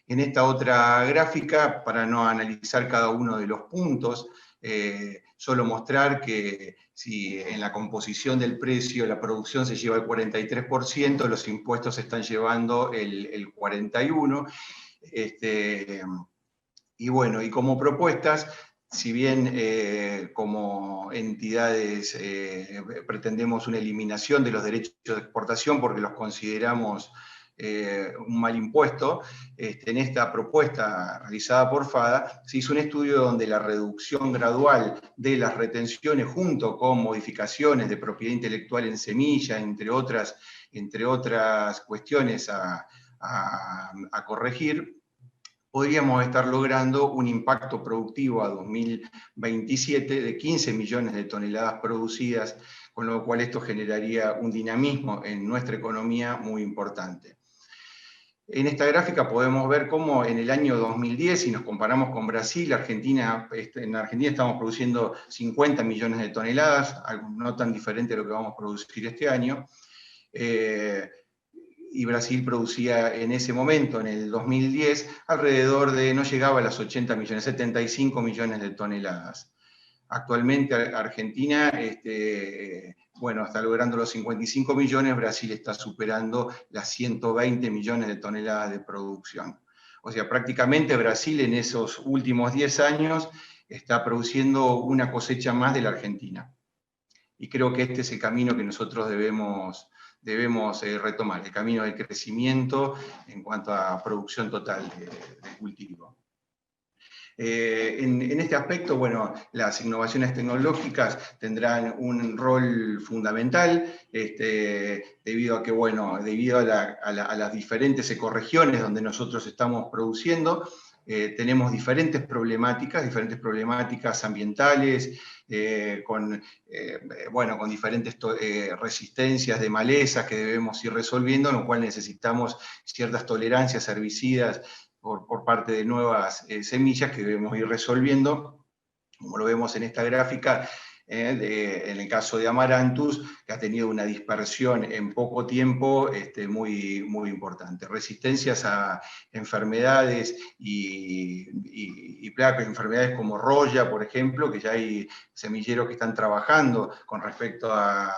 En esta otra gráfica, para no analizar cada uno de los puntos, solo mostrar que si en la composición del precio la producción se lleva el 43%, los impuestos se están llevando el 41%. Y bueno, y como propuestas, si bien como entidades pretendemos una eliminación de los derechos de exportación porque los consideramos un mal impuesto, en esta propuesta realizada por FADA se hizo un estudio donde la reducción gradual de las retenciones junto con modificaciones de propiedad intelectual en semilla, entre otras cuestiones a corregir, podríamos estar logrando un impacto productivo a 2027 de 15 millones de toneladas producidas, con lo cual esto generaría un dinamismo en nuestra economía muy importante. En esta gráfica podemos ver cómo en el año 2010, si nos comparamos con Brasil, en Argentina estamos produciendo 50 millones de toneladas, algo no tan diferente de lo que vamos a producir este año, y Brasil producía en ese momento, en el 2010, alrededor de, no llegaba a las 80 millones, 75 millones de toneladas. Actualmente Argentina, bueno, está logrando los 55 millones, Brasil está superando las 120 millones de toneladas de producción. O sea, prácticamente Brasil en esos últimos 10 años está produciendo una cosecha más de la Argentina. Y creo que este es el camino que nosotros debemos retomar, el camino del crecimiento en cuanto a producción total de cultivo. En este aspecto, bueno, las innovaciones tecnológicas tendrán un rol fundamental, debido a que, bueno, debido a las diferentes ecorregiones donde nosotros estamos produciendo, tenemos diferentes problemáticas ambientales, con diferentes resistencias de malezas que debemos ir resolviendo, en lo cual necesitamos ciertas tolerancias herbicidas por parte de nuevas semillas que debemos ir resolviendo, como lo vemos en esta gráfica, en el caso de Amaranthus, que ha tenido una dispersión en poco tiempo muy, muy importante. Resistencias a enfermedades y plagas, enfermedades como roya, por ejemplo, que ya hay semilleros que están trabajando con respecto a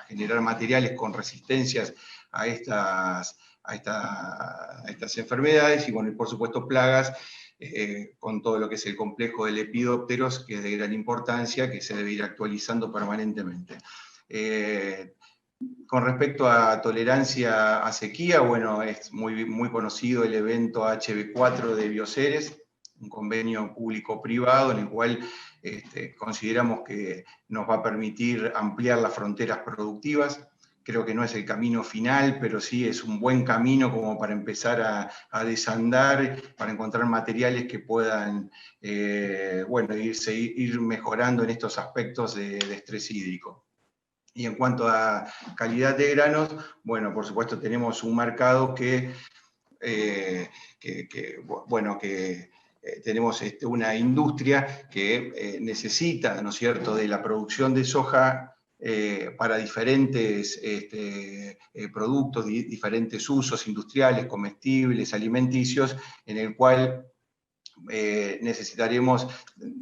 generar materiales con resistencias a estas enfermedades, y bueno, y por supuesto plagas, con todo lo que es el complejo de lepidópteros, que es de gran importancia, que se debe ir actualizando permanentemente. Con respecto a tolerancia a sequía, bueno, es muy conocido el evento HB4 de Bioceres, un convenio público-privado en el cual consideramos que nos va a permitir ampliar las fronteras productivas. Creo que no es el camino final, pero sí es un buen camino como para empezar a desandar, para encontrar materiales que puedan ir mejorando en estos aspectos de estrés hídrico. Y en cuanto a calidad de granos, bueno, por supuesto tenemos un mercado tenemos una industria que necesita, ¿no es cierto?, de la producción de soja para diferentes productos, diferentes usos industriales, comestibles, alimenticios, en el cual necesitaremos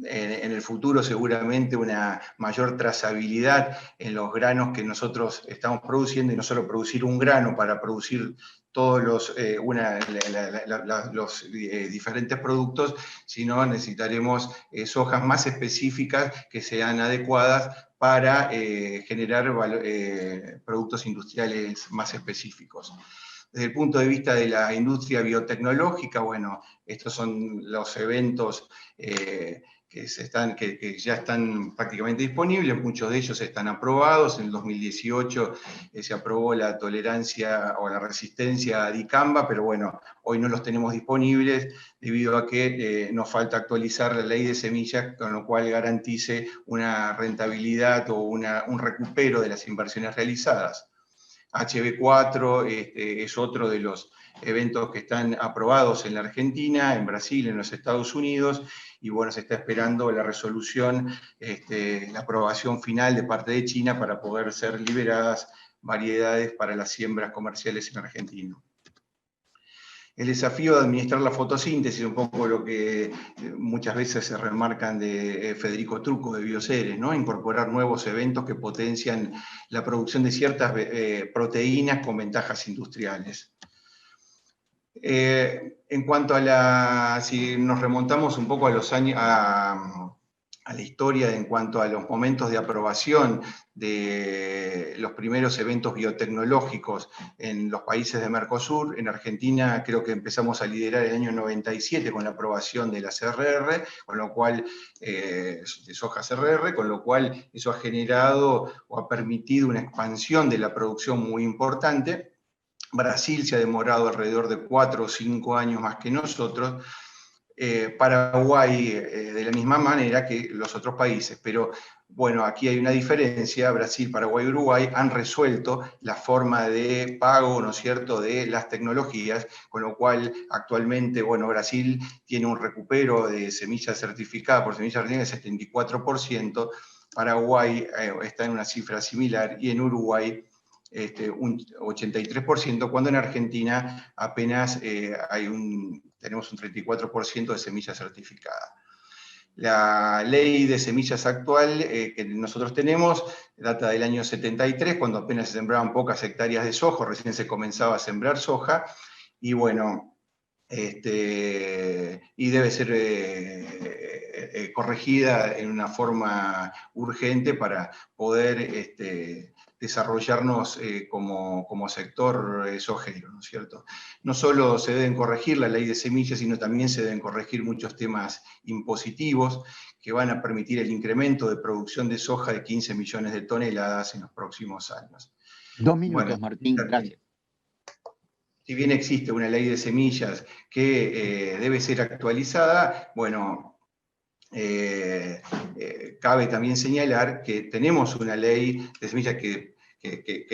en el futuro seguramente una mayor trazabilidad en los granos que nosotros estamos produciendo, y no solo producir un grano para producir todos los diferentes productos, sino necesitaremos sojas más específicas que sean adecuadas para generar productos industriales más específicos. Desde el punto de vista de la industria biotecnológica, bueno, estos son los eventos que ya están prácticamente disponibles, muchos de ellos están aprobados. En el 2018 se aprobó la tolerancia o la resistencia a dicamba, pero bueno, hoy no los tenemos disponibles debido a que nos falta actualizar la ley de semillas, con lo cual garantice una rentabilidad o un recupero de las inversiones realizadas. HB4 es otro de los eventos que están aprobados en la Argentina, en Brasil, en los Estados Unidos, y bueno, se está esperando la resolución, la aprobación final de parte de China para poder ser liberadas variedades para las siembras comerciales en Argentina. El desafío de administrar la fotosíntesis, un poco lo que muchas veces se remarcan de Federico Trucco de Bioceres, ¿no? Incorporar nuevos eventos que potencian la producción de ciertas proteínas con ventajas industriales. En cuanto a si nos remontamos un poco a los años, a la historia en cuanto a los momentos de aprobación de los primeros eventos biotecnológicos en los países de Mercosur. En Argentina creo que empezamos a liderar el año 97 con la aprobación de la CRR, con lo cual, de soja CRR, con lo cual eso ha generado o ha permitido una expansión de la producción muy importante. Brasil se ha demorado alrededor de 4 o 5 años más que nosotros. Paraguay de la misma manera que los otros países, pero bueno, aquí hay una diferencia. Brasil, Paraguay y Uruguay han resuelto la forma de pago, ¿no es cierto?, de las tecnologías, con lo cual actualmente, bueno, Brasil tiene un recupero de semillas certificadas por semillas argentinas del 74%, Paraguay está en una cifra similar, y en Uruguay un 83%, cuando en Argentina apenas tenemos un 34% de semillas certificadas. La ley de semillas actual que nosotros tenemos data del año 73, cuando apenas se sembraban pocas hectáreas de soja, recién se comenzaba a sembrar soja, y bueno, y debe ser corregida en una forma urgente para poder desarrollarnos como sector sojero, ¿no es cierto? No solo se deben corregir la ley de semillas, sino también se deben corregir muchos temas impositivos que van a permitir el incremento de producción de soja de 15 millones de toneladas en los próximos años. 2 minutos, Martín, gracias. Si bien existe una ley de semillas que debe ser actualizada, bueno, cabe también señalar que tenemos una ley de semillas que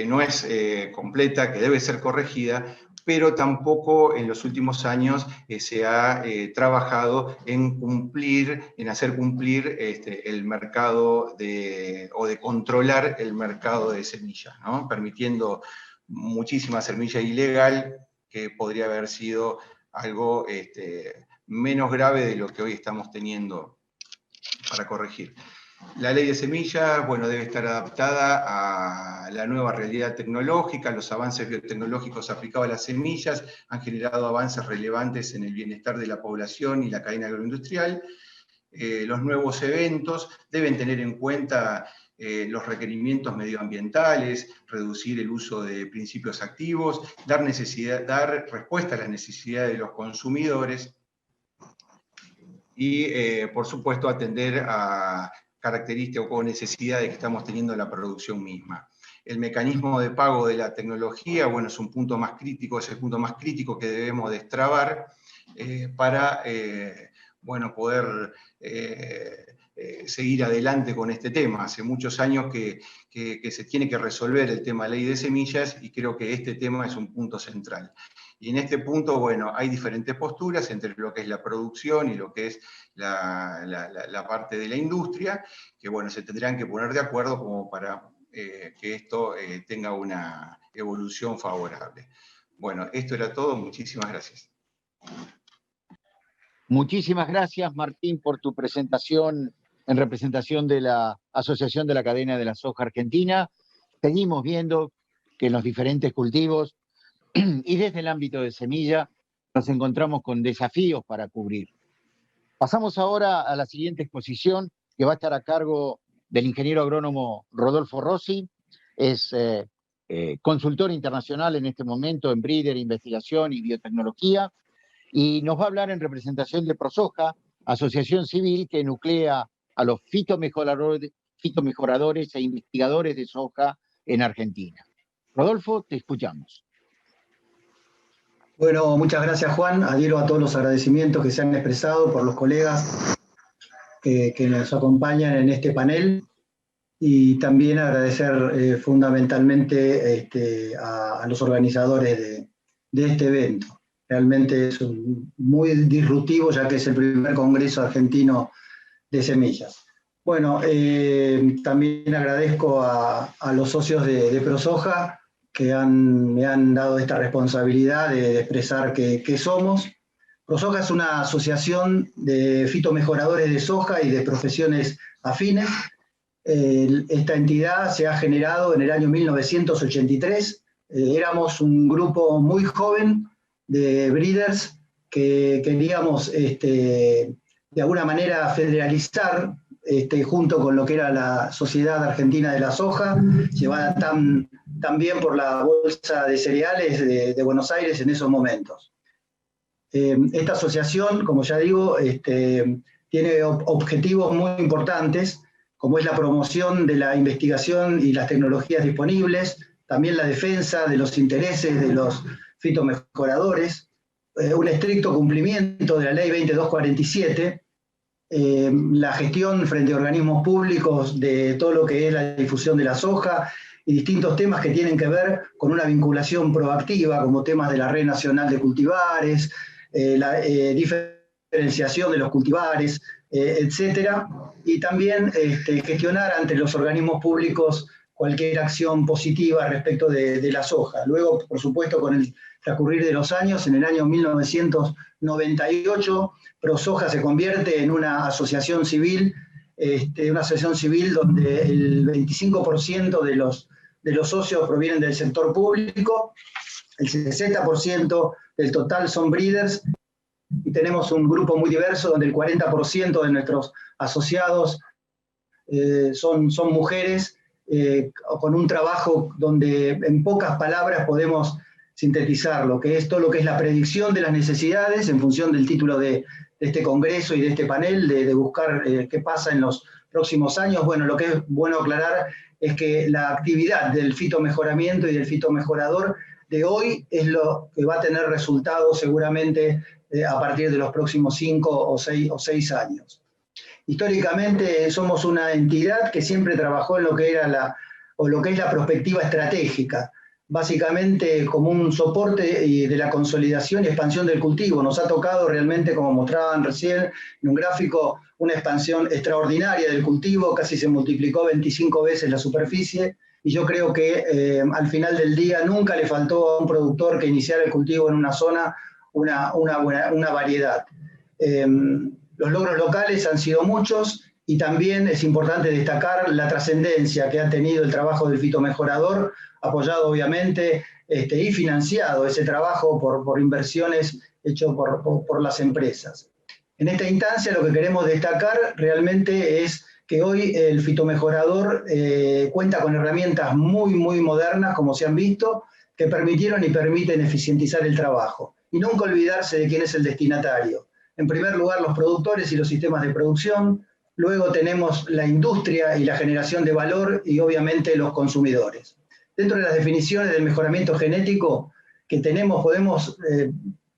no es completa, que debe ser corregida, pero tampoco en los últimos años se ha trabajado en hacer cumplir el mercado o de controlar el mercado de semillas, ¿no? Permitiendo muchísima semilla ilegal, que podría haber sido algo menos grave de lo que hoy estamos teniendo para corregir. La ley de semillas, bueno, debe estar adaptada a la nueva realidad tecnológica. Los avances biotecnológicos aplicados a las semillas han generado avances relevantes en el bienestar de la población y la cadena agroindustrial. Los nuevos eventos deben tener en cuenta los requerimientos medioambientales, reducir el uso de principios activos, dar respuesta a las necesidades de los consumidores y, por supuesto, atender a características o necesidades que estamos teniendo en la producción misma. El mecanismo de pago de la tecnología, bueno, es un punto más crítico, es el punto más crítico que debemos destrabar para, bueno, poder seguir adelante con este tema. Hace muchos años que se tiene que resolver el tema de ley de semillas y creo que este tema es un punto central. Y en este punto, bueno, hay diferentes posturas entre lo que es la producción y lo que es la parte de la industria, que bueno, se tendrán que poner de acuerdo como para que esto tenga una evolución favorable. Bueno, esto era todo. Muchísimas gracias. Muchísimas gracias, Martín, por tu presentación en representación de la Asociación de la Cadena de la Soja Argentina. Seguimos viendo que en los diferentes cultivos y desde el ámbito de semilla nos encontramos con desafíos para cubrir. Pasamos ahora a la siguiente exposición, que va a estar a cargo del ingeniero agrónomo Rodolfo Rossi. Es consultor internacional en este momento en breeder, investigación y biotecnología, y nos va a hablar en representación de ProSoja, asociación civil que nuclea a los fitomejoradores e investigadores de soja en Argentina. Rodolfo, te escuchamos. Bueno, muchas gracias, Juan. Adhiero a todos los agradecimientos que se han expresado por los colegas que nos acompañan en este panel, y también agradecer fundamentalmente a los organizadores de este evento. Realmente es muy disruptivo, ya que es el primer Congreso Argentino de Semillas. Bueno, también agradezco a los socios de ProSoja, que me han dado esta responsabilidad de expresar qué somos. ProSoja es una asociación de fitomejoradores de soja y de profesiones afines. Esta entidad se ha generado en el año 1983. Éramos un grupo muy joven de breeders que queríamos de alguna manera federalizar junto con lo que era la Sociedad Argentina de la Soja, llevada también por la Bolsa de Cereales de Buenos Aires en esos momentos. Esta asociación, como ya digo, tiene objetivos muy importantes, como es la promoción de la investigación y las tecnologías disponibles, también la defensa de los intereses de los fitomejoradores, un estricto cumplimiento de la Ley 2247, la gestión frente a organismos públicos de todo lo que es la difusión de la soja y distintos temas que tienen que ver con una vinculación proactiva, como temas de la Red Nacional de Cultivares, la diferenciación de los cultivares, etcétera, y también gestionar ante los organismos públicos cualquier acción positiva respecto de la soja. Luego, por supuesto, con el transcurrir de los años, en el año 1998, ProSoja se convierte en una asociación civil donde el 25% de los socios provienen del sector público, el 60% del total son breeders, y tenemos un grupo muy diverso donde el 40% de nuestros asociados son mujeres, con un trabajo donde en pocas palabras podemos sintetizar lo que es todo lo que es la predicción de las necesidades en función del título de este congreso y de este panel, de buscar qué pasa en los próximos años. Bueno, lo que es bueno aclarar es que la actividad del fitomejoramiento y del fitomejorador de hoy es lo que va a tener resultados seguramente a partir de los próximos 5 o 6 años. Históricamente somos una entidad que siempre trabajó en lo que era lo que es la perspectiva estratégica, básicamente como un soporte de la consolidación y expansión del cultivo. Nos ha tocado realmente, como mostraban recién en un gráfico, una expansión extraordinaria del cultivo, casi se multiplicó 25 veces la superficie, y yo creo que al final del día nunca le faltó a un productor que iniciara el cultivo en una zona una variedad. Los logros locales han sido muchos, y también es importante destacar la trascendencia que ha tenido el trabajo del fitomejorador, apoyado obviamente y financiado ese trabajo por inversiones hechas por las empresas. En esta instancia lo que queremos destacar realmente es que hoy el fitomejorador cuenta con herramientas muy modernas, como se han visto, que permitieron y permiten eficientizar el trabajo. Y nunca olvidarse de quién es el destinatario. En primer lugar, los productores y los sistemas de producción. Luego tenemos la industria y la generación de valor, y obviamente los consumidores. Dentro de las definiciones del mejoramiento genético que tenemos, podemos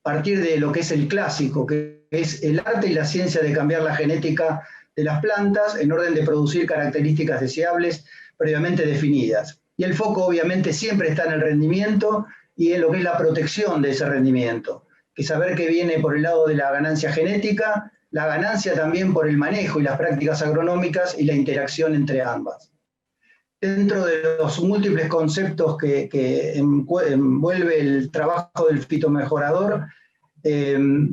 partir de lo que es el clásico, que es el arte y la ciencia de cambiar la genética de las plantas en orden de producir características deseables previamente definidas. Y el foco obviamente siempre está en el rendimiento y en lo que es la protección de ese rendimiento, que saber que viene por el lado de la ganancia genética, la ganancia también por el manejo y las prácticas agronómicas y la interacción entre ambas. Dentro de los múltiples conceptos que envuelve el trabajo del fitomejorador,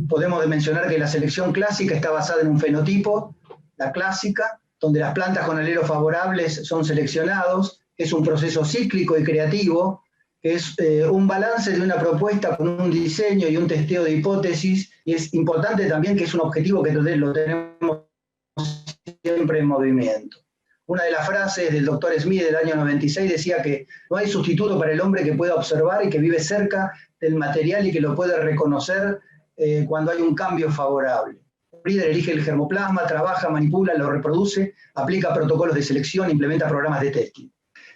podemos mencionar que la selección clásica está basada en un fenotipo, la clásica, donde las plantas con alelos favorables son seleccionados. Es un proceso cíclico y creativo, que es un balance de una propuesta con un diseño y un testeo de hipótesis, y es importante también que es un objetivo que lo tenemos siempre en movimiento. Una de las frases del doctor Smith del año 96 decía que no hay sustituto para el hombre que pueda observar y que vive cerca del material y que lo puede reconocer cuando hay un cambio favorable. El breeder elige el germoplasma, trabaja, manipula, lo reproduce, aplica protocolos de selección, implementa programas de testing.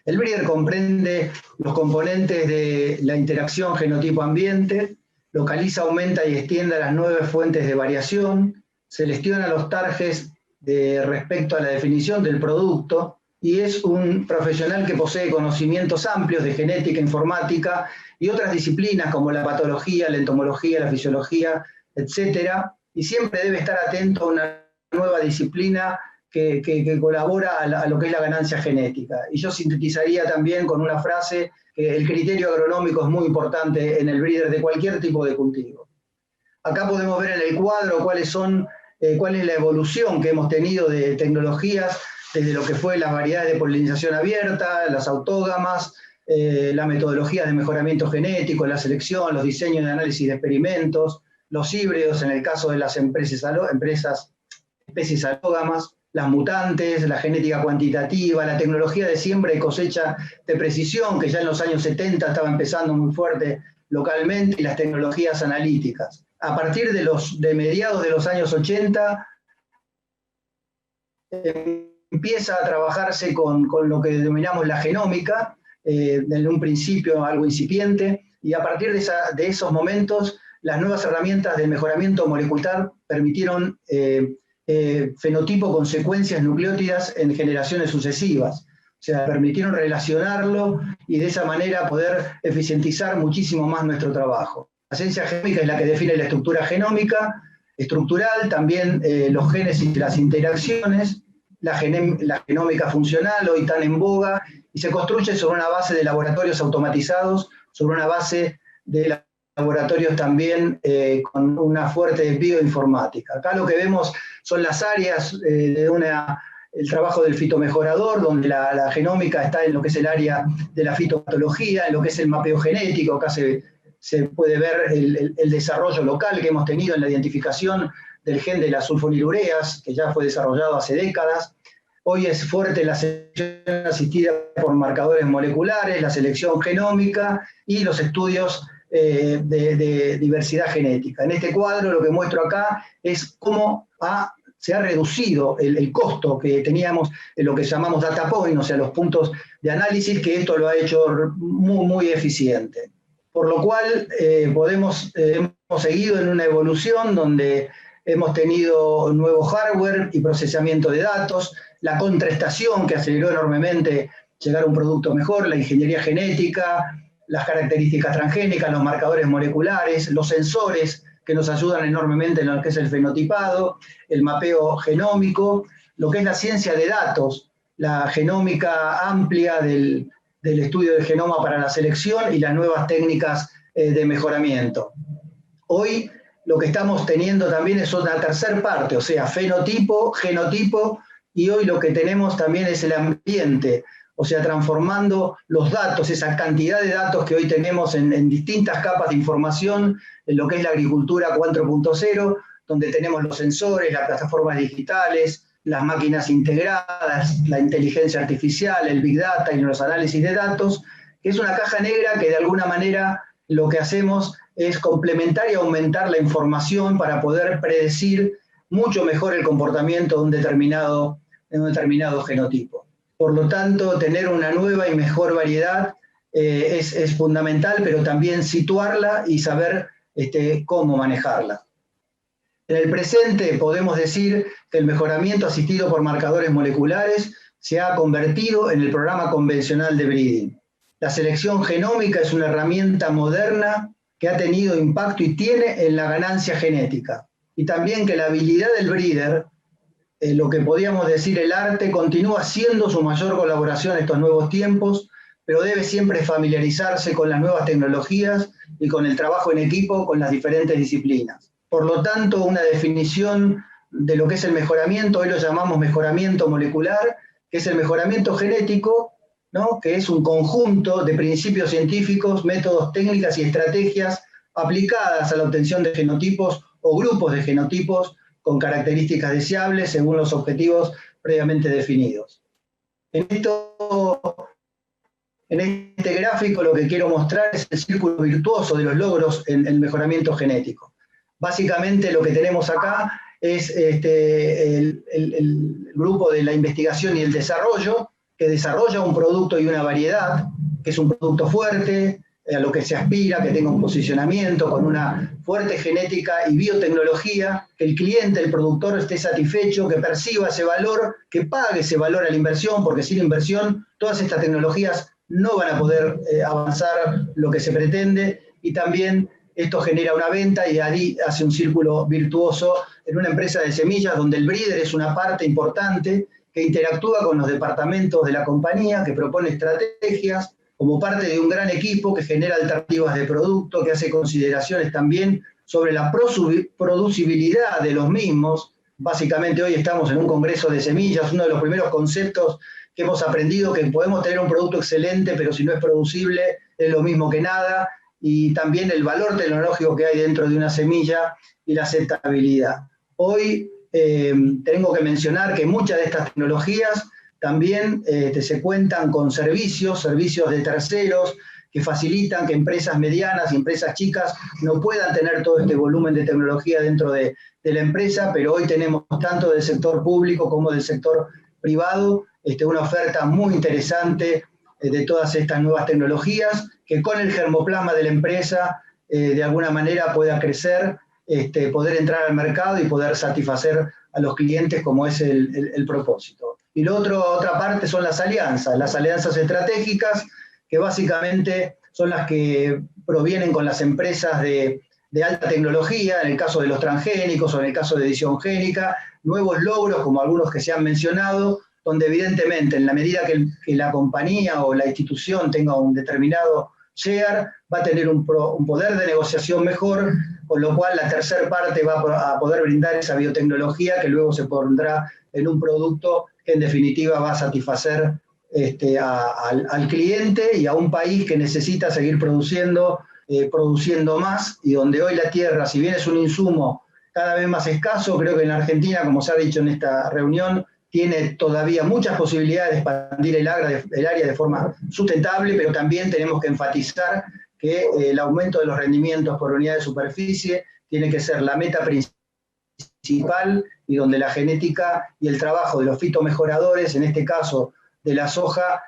El breeder comprende los componentes de la interacción genotipo-ambiente, localiza, aumenta y extiende las 9 fuentes de variación, selecciona los targets respecto a la definición del producto, y es un profesional que posee conocimientos amplios de genética, informática y otras disciplinas como la patología, la entomología, la fisiología, etc. Y siempre debe estar atento a una nueva disciplina que colabora a lo que es la ganancia genética. Y yo sintetizaría también con una frase que el criterio agronómico es muy importante en el breeder de cualquier tipo de cultivo. Acá podemos ver en el cuadro cuál es la evolución que hemos tenido de tecnologías desde lo que fue las variedades de polinización abierta, las autógamas, las metodologías de mejoramiento genético, la selección, los diseños de análisis de experimentos, los híbridos en el caso de las especies alógamas, las mutantes, la genética cuantitativa, la tecnología de siembra y cosecha de precisión, que ya en los años 70 estaba empezando muy fuerte localmente, y las tecnologías analíticas. A partir de mediados de los años 80, empieza a trabajarse con lo que denominamos la genómica, en un principio algo incipiente, y a partir de esos momentos, las nuevas herramientas del mejoramiento molecular permitieron fenotipo con secuencias nucleótidas en generaciones sucesivas. O sea, permitieron relacionarlo y de esa manera poder eficientizar muchísimo más nuestro trabajo. La ciencia genómica es la que define la estructura genómica, estructural, también los genes y las interacciones, la genómica funcional, hoy tan en boga, y se construye sobre una base de laboratorios automatizados, sobre una base de laboratorios también con una fuerte bioinformática. Acá lo que vemos son las áreas el trabajo del fitomejorador, donde la genómica está en lo que es el área de la fitopatología, en lo que es el mapeo genético. Acá se puede ver el desarrollo local que hemos tenido en la identificación del gen de las sulfonilureas, que ya fue desarrollado hace décadas. Hoy es fuerte la selección asistida por marcadores moleculares, la selección genómica y los estudios de diversidad genética. En este cuadro lo que muestro acá es cómo se ha reducido el costo que teníamos en lo que llamamos data point, o sea, los puntos de análisis, que esto lo ha hecho muy, muy eficiente. Por lo cual hemos seguido en una evolución donde hemos tenido nuevo hardware y procesamiento de datos, la contrastación que aceleró enormemente llegar a un producto mejor, la ingeniería genética, las características transgénicas, los marcadores moleculares, los sensores que nos ayudan enormemente en lo que es el fenotipado, el mapeo genómico, lo que es la ciencia de datos, la genómica amplia del estudio del genoma para la selección y las nuevas técnicas de mejoramiento. Hoy lo que estamos teniendo también es otra tercera parte, o sea, fenotipo, genotipo, y hoy lo que tenemos también es el ambiente, o sea, transformando los datos, esa cantidad de datos que hoy tenemos en distintas capas de información, en lo que es la agricultura 4.0, donde tenemos los sensores, las plataformas digitales, las máquinas integradas, la inteligencia artificial, el Big Data y los análisis de datos, que es una caja negra que de alguna manera lo que hacemos es complementar y aumentar la información para poder predecir mucho mejor el comportamiento de un determinado genotipo. Por lo tanto, tener una nueva y mejor variedad es fundamental, pero también situarla y saber cómo manejarla. En el presente podemos decir que el mejoramiento asistido por marcadores moleculares se ha convertido en el programa convencional de breeding. La selección genómica es una herramienta moderna que ha tenido impacto y tiene en la ganancia genética. Y también que la habilidad del breeder, lo que podríamos decir el arte, continúa siendo su mayor colaboración en estos nuevos tiempos, pero debe siempre familiarizarse con las nuevas tecnologías y con el trabajo en equipo con las diferentes disciplinas. Por lo tanto, una definición de lo que es el mejoramiento, hoy lo llamamos mejoramiento molecular, que es el mejoramiento genético, ¿no? Que es un conjunto de principios científicos, métodos, técnicas y estrategias aplicadas a la obtención de genotipos o grupos de genotipos con características deseables según los objetivos previamente definidos. En este gráfico lo que quiero mostrar es el círculo virtuoso de los logros en el mejoramiento genético. Básicamente lo que tenemos acá es el grupo de la investigación y el desarrollo, que desarrolla un producto y una variedad, que es un producto fuerte, a lo que se aspira, que tenga un posicionamiento con una fuerte genética y biotecnología, que el cliente, el productor esté satisfecho, que perciba ese valor, que pague ese valor a la inversión, porque sin inversión todas estas tecnologías no van a poder avanzar lo que se pretende, y también esto genera una venta y ahí hace un círculo virtuoso en una empresa de semillas donde el breeder es una parte importante que interactúa con los departamentos de la compañía, que propone estrategias, como parte de un gran equipo que genera alternativas de producto, que hace consideraciones también sobre la producibilidad de los mismos. Básicamente hoy estamos en un congreso de semillas, uno de los primeros conceptos que hemos aprendido, que podemos tener un producto excelente, pero si no es producible es lo mismo que nada, y también el valor tecnológico que hay dentro de una semilla y la aceptabilidad. Hoy tengo que mencionar que muchas de estas tecnologías también se cuentan con servicios de terceros que facilitan que empresas medianas y empresas chicas no puedan tener todo este volumen de tecnología dentro de la empresa, pero hoy tenemos tanto del sector público como del sector privado una oferta muy interesante de todas estas nuevas tecnologías que con el germoplasma de la empresa de alguna manera pueda crecer, poder entrar al mercado y poder satisfacer a los clientes como es el propósito. Y otra parte son las alianzas estratégicas, que básicamente son las que provienen con las empresas de alta tecnología, en el caso de los transgénicos o en el caso de edición génica, nuevos logros como algunos que se han mencionado, donde evidentemente en la medida que la compañía o la institución tenga un determinado share, va a tener un poder de negociación mejor, con lo cual la tercera parte va a poder brindar esa biotecnología que luego se pondrá en un producto que en definitiva va a satisfacer al cliente y a un país que necesita seguir produciendo más, y donde hoy la tierra, si bien es un insumo cada vez más escaso, creo que en la Argentina, como se ha dicho en esta reunión, tiene todavía muchas posibilidades de expandir el área de forma sustentable, pero también tenemos que enfatizar que el aumento de los rendimientos por unidad de superficie tiene que ser la meta principal, y donde la genética y el trabajo de los fitomejoradores, en este caso de la soja,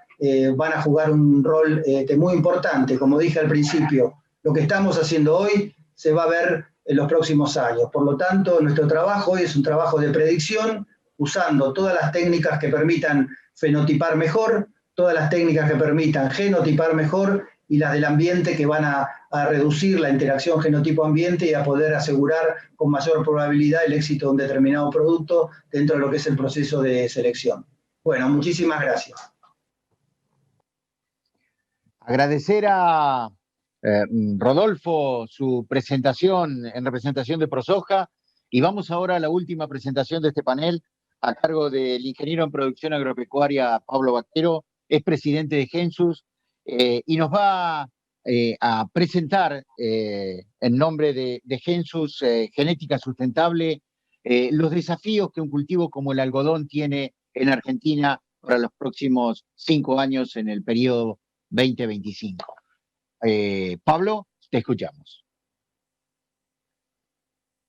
van a jugar un rol muy importante. Como dije al principio, lo que estamos haciendo hoy se va a ver en los próximos años. Por lo tanto, nuestro trabajo hoy es un trabajo de predicción, usando todas las técnicas que permitan fenotipar mejor, todas las técnicas que permitan genotipar mejor, y las del ambiente, que van a reducir la interacción genotipo-ambiente y a poder asegurar con mayor probabilidad el éxito de un determinado producto dentro de lo que es el proceso de selección. Bueno, muchísimas gracias. Agradecer a Rodolfo su presentación en representación de ProSoja, y vamos ahora a la última presentación de este panel a cargo del ingeniero en producción agropecuaria Pablo Vaquero, es presidente de Gensus, y nos va a presentar en nombre de Gensus Genética Sustentable los desafíos que un cultivo como el algodón tiene en Argentina para los próximos 5 años en el periodo 2025. Pablo, te escuchamos.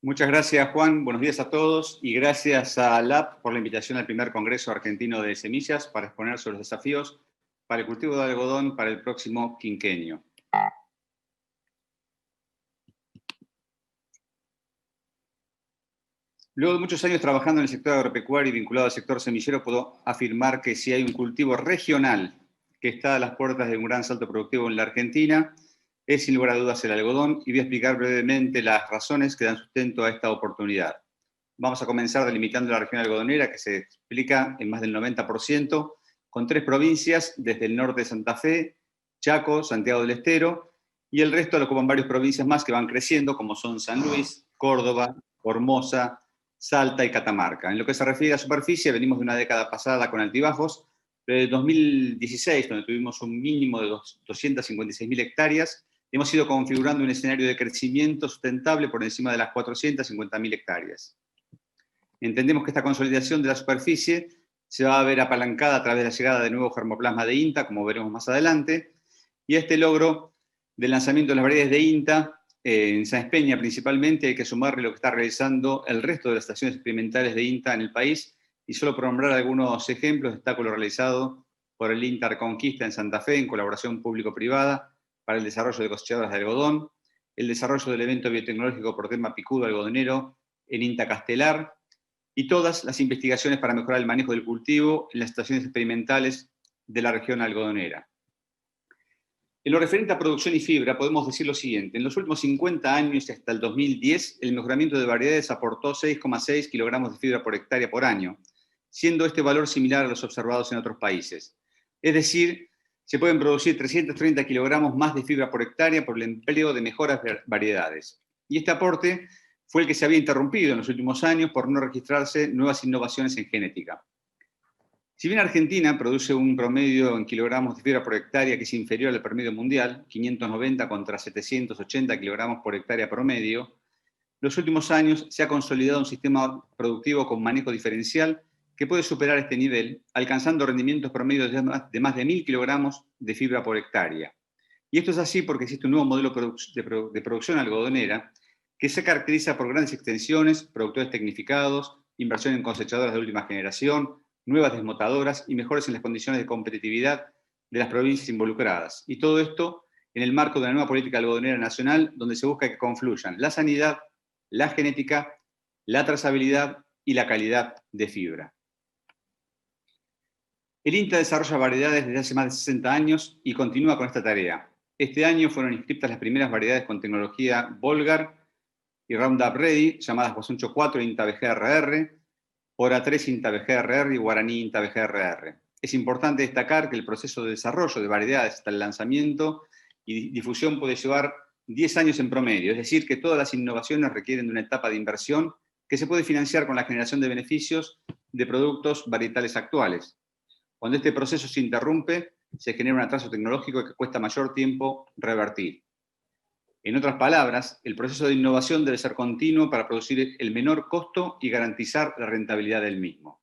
Muchas gracias, Juan. Buenos días a todos y gracias a LAP por la invitación al primer Congreso Argentino de Semillas para exponer sobre los desafíos para el cultivo de algodón para el próximo quinquenio. Luego de muchos años trabajando en el sector agropecuario y vinculado al sector semillero, puedo afirmar que si hay un cultivo regional que está a las puertas de un gran salto productivo en la Argentina, es sin lugar a dudas el algodón, y voy a explicar brevemente las razones que dan sustento a esta oportunidad. Vamos a comenzar delimitando la región algodonera, que se explica en más del 90%, con 3 provincias, desde el norte de Santa Fe, Chaco, Santiago del Estero, y el resto lo ocupan varias provincias más que van creciendo, como son San Luis, Córdoba, Formosa, Salta y Catamarca. En lo que se refiere a superficie, venimos de una década pasada con altibajos, desde 2016, donde tuvimos un mínimo de 256.000 hectáreas, hemos ido configurando un escenario de crecimiento sustentable por encima de las 450.000 hectáreas. Entendemos que esta consolidación de la superficie se va a ver apalancada a través de la llegada de nuevo germoplasma de INTA, como veremos más adelante, y a este logro del lanzamiento de las variedades de INTA, en Sáenz Peña principalmente, hay que sumarle lo que está realizando el resto de las estaciones experimentales de INTA en el país, y solo por nombrar algunos ejemplos, destaco lo realizado por el INTA Reconquista en Santa Fe, en colaboración público-privada, para el desarrollo de cosechadoras de algodón, el desarrollo del evento biotecnológico por tema picudo algodonero en INTA Castelar, y todas las investigaciones para mejorar el manejo del cultivo en las estaciones experimentales de la región algodonera. En lo referente a producción y fibra, podemos decir lo siguiente. En los últimos 50 años y hasta el 2010, el mejoramiento de variedades aportó 6,6 kilogramos de fibra por hectárea por año, siendo este valor similar a los observados en otros países. Es decir, se pueden producir 330 kilogramos más de fibra por hectárea por el empleo de mejoras variedades. Y este aporte fue el que se había interrumpido en los últimos años por no registrarse nuevas innovaciones en genética. Si bien Argentina produce un promedio en kilogramos de fibra por hectárea que es inferior al promedio mundial, 590 contra 780 kilogramos por hectárea promedio, en los últimos años se ha consolidado un sistema productivo con manejo diferencial que puede superar este nivel, alcanzando rendimientos promedios de más de 1.000 kilogramos de fibra por hectárea. Y esto es así porque existe un nuevo modelo de producción algodonera que se caracteriza por grandes extensiones, productores tecnificados, inversión en cosechadoras de última generación, nuevas desmotadoras y mejores en las condiciones de competitividad de las provincias involucradas. Y todo esto en el marco de una nueva política algodonera nacional donde se busca que confluyan la sanidad, la genética, la trazabilidad y la calidad de fibra. El INTA desarrolla variedades desde hace más de 60 años y continúa con esta tarea. Este año fueron inscritas las primeras variedades con tecnología Volgar y Roundup Ready, llamadas Guasuncho 4 e INTA BGRR, Hora 3 INTA-BGRR y Guaraní INTA-BGRR. Es importante destacar que el proceso de desarrollo de variedades hasta el lanzamiento y difusión puede llevar 10 años en promedio, es decir, que todas las innovaciones requieren de una etapa de inversión que se puede financiar con la generación de beneficios de productos varietales actuales. Cuando este proceso se interrumpe, se genera un atraso tecnológico que cuesta mayor tiempo revertir. En otras palabras, el proceso de innovación debe ser continuo para producir el menor costo y garantizar la rentabilidad del mismo.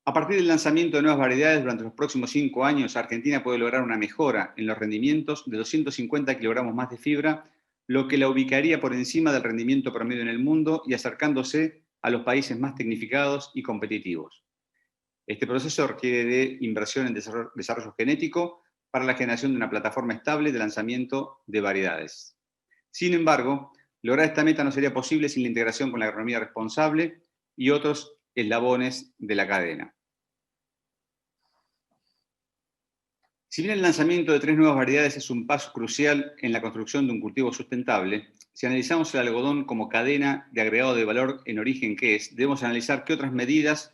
A partir del lanzamiento de nuevas variedades durante los próximos 5 años, Argentina puede lograr una mejora en los rendimientos de 250 kilogramos más de fibra, lo que la ubicaría por encima del rendimiento promedio en el mundo y acercándose a los países más tecnificados y competitivos. Este proceso requiere de inversión en desarrollo genético para la generación de una plataforma estable de lanzamiento de variedades. Sin embargo, lograr esta meta no sería posible sin la integración con la agronomía responsable y otros eslabones de la cadena. Si bien el lanzamiento de 3 nuevas variedades es un paso crucial en la construcción de un cultivo sustentable, si analizamos el algodón como cadena de agregado de valor en origen que es, debemos analizar qué otras medidas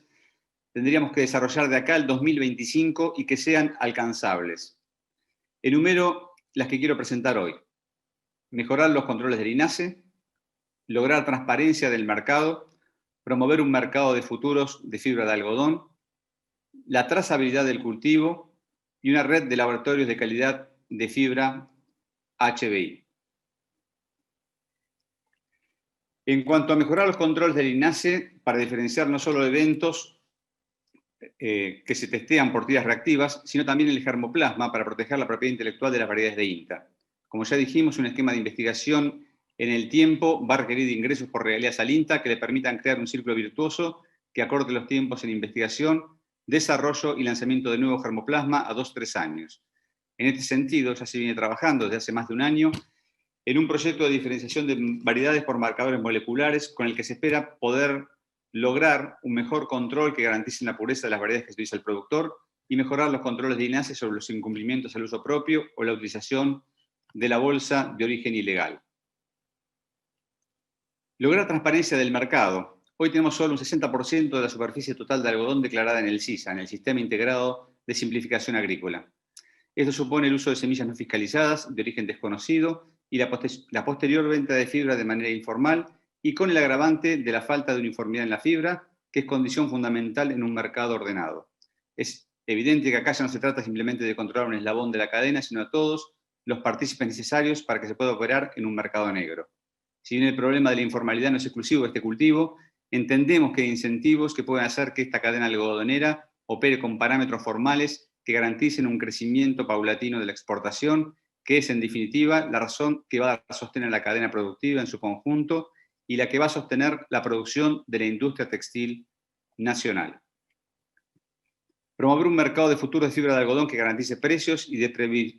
tendríamos que desarrollar de acá al 2025 y que sean alcanzables. Enumero las que quiero presentar hoy. Mejorar los controles del INASE, lograr transparencia del mercado, promover un mercado de futuros de fibra de algodón, la trazabilidad del cultivo y una red de laboratorios de calidad de fibra HBI. En cuanto a mejorar los controles del INASE, para diferenciar no solo eventos que se testean por tiras reactivas, sino también el germoplasma para proteger la propiedad intelectual de las variedades de INTA. Como ya dijimos, un esquema de investigación en el tiempo va a requerir de ingresos por regalías al INTA que le permitan crear un círculo virtuoso que acorte los tiempos en investigación, desarrollo y lanzamiento de nuevo germoplasma a 2-3 años. En este sentido, ya se viene trabajando desde hace más de un año en un proyecto de diferenciación de variedades por marcadores moleculares con el que se espera poder lograr un mejor control que garantice la pureza de las variedades que utiliza el productor y mejorar los controles de INASE sobre los incumplimientos al uso propio o la utilización de la bolsa de origen ilegal. Lograr transparencia del mercado. Hoy tenemos solo un 60% de la superficie total de algodón declarada en el SISA, en el Sistema Integrado de Simplificación Agrícola. Esto supone el uso de semillas no fiscalizadas, de origen desconocido, y la posterior venta de fibra de manera informal y con el agravante de la falta de uniformidad en la fibra, que es condición fundamental en un mercado ordenado. Es evidente que acá ya no se trata simplemente de controlar un eslabón de la cadena, sino a todos los partícipes necesarios para que se pueda operar en un mercado negro. Si bien el problema de la informalidad no es exclusivo de este cultivo, entendemos que hay incentivos que pueden hacer que esta cadena algodonera opere con parámetros formales que garanticen un crecimiento paulatino de la exportación, que es en definitiva la razón que va a sostener la cadena productiva en su conjunto y la que va a sostener la producción de la industria textil nacional. Promover un mercado de futuro de fibra de algodón que garantice precios y de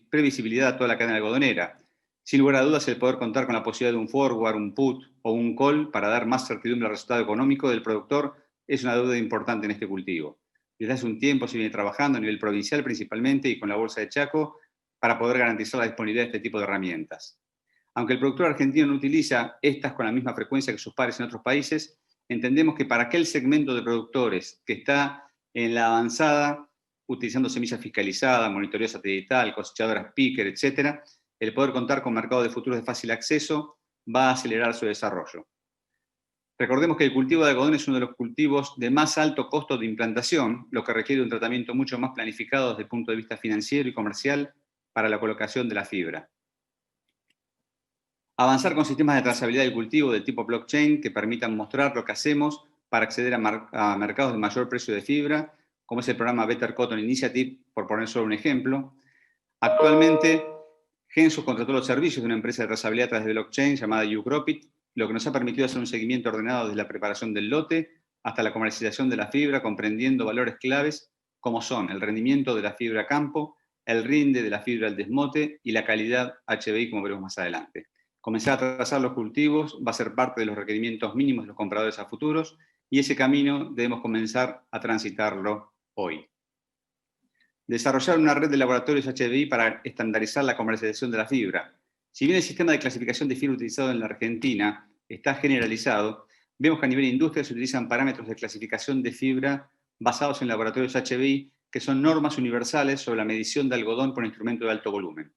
previsibilidad a toda la cadena algodonera. Sin lugar a dudas, el poder contar con la posibilidad de un forward, un put o un call para dar más certidumbre al resultado económico del productor es una deuda importante en este cultivo. Desde hace un tiempo se viene trabajando a nivel provincial principalmente y con la Bolsa de Chaco para poder garantizar la disponibilidad de este tipo de herramientas. Aunque el productor argentino no utiliza estas con la misma frecuencia que sus pares en otros países, entendemos que para aquel segmento de productores que está en la avanzada, utilizando semillas fiscalizadas, monitoreo satelital, cosechadoras picker, etc., el poder contar con mercados de futuros de fácil acceso va a acelerar su desarrollo. Recordemos que el cultivo de algodón es uno de los cultivos de más alto costo de implantación, lo que requiere un tratamiento mucho más planificado desde el punto de vista financiero y comercial para la colocación de la fibra. Avanzar con sistemas de trazabilidad del cultivo del tipo blockchain que permitan mostrar lo que hacemos para acceder a mercados de mayor precio de fibra, como es el programa Better Cotton Initiative, por poner solo un ejemplo. Actualmente, Gensus contrató los servicios de una empresa de trazabilidad a través de blockchain llamada YouCropit, lo que nos ha permitido hacer un seguimiento ordenado desde la preparación del lote hasta la comercialización de la fibra, comprendiendo valores claves como son el rendimiento de la fibra a campo, el rinde de la fibra al desmote y la calidad HBI, como veremos más adelante. Comenzar a trazar los cultivos va a ser parte de los requerimientos mínimos de los compradores a futuros y ese camino debemos comenzar a transitarlo hoy. Desarrollar una red de laboratorios HBI para estandarizar la comercialización de la fibra. Si bien el sistema de clasificación de fibra utilizado en la Argentina está generalizado, vemos que a nivel de industria se utilizan parámetros de clasificación de fibra basados en laboratorios HBI, que son normas universales sobre la medición de algodón por instrumento de alto volumen.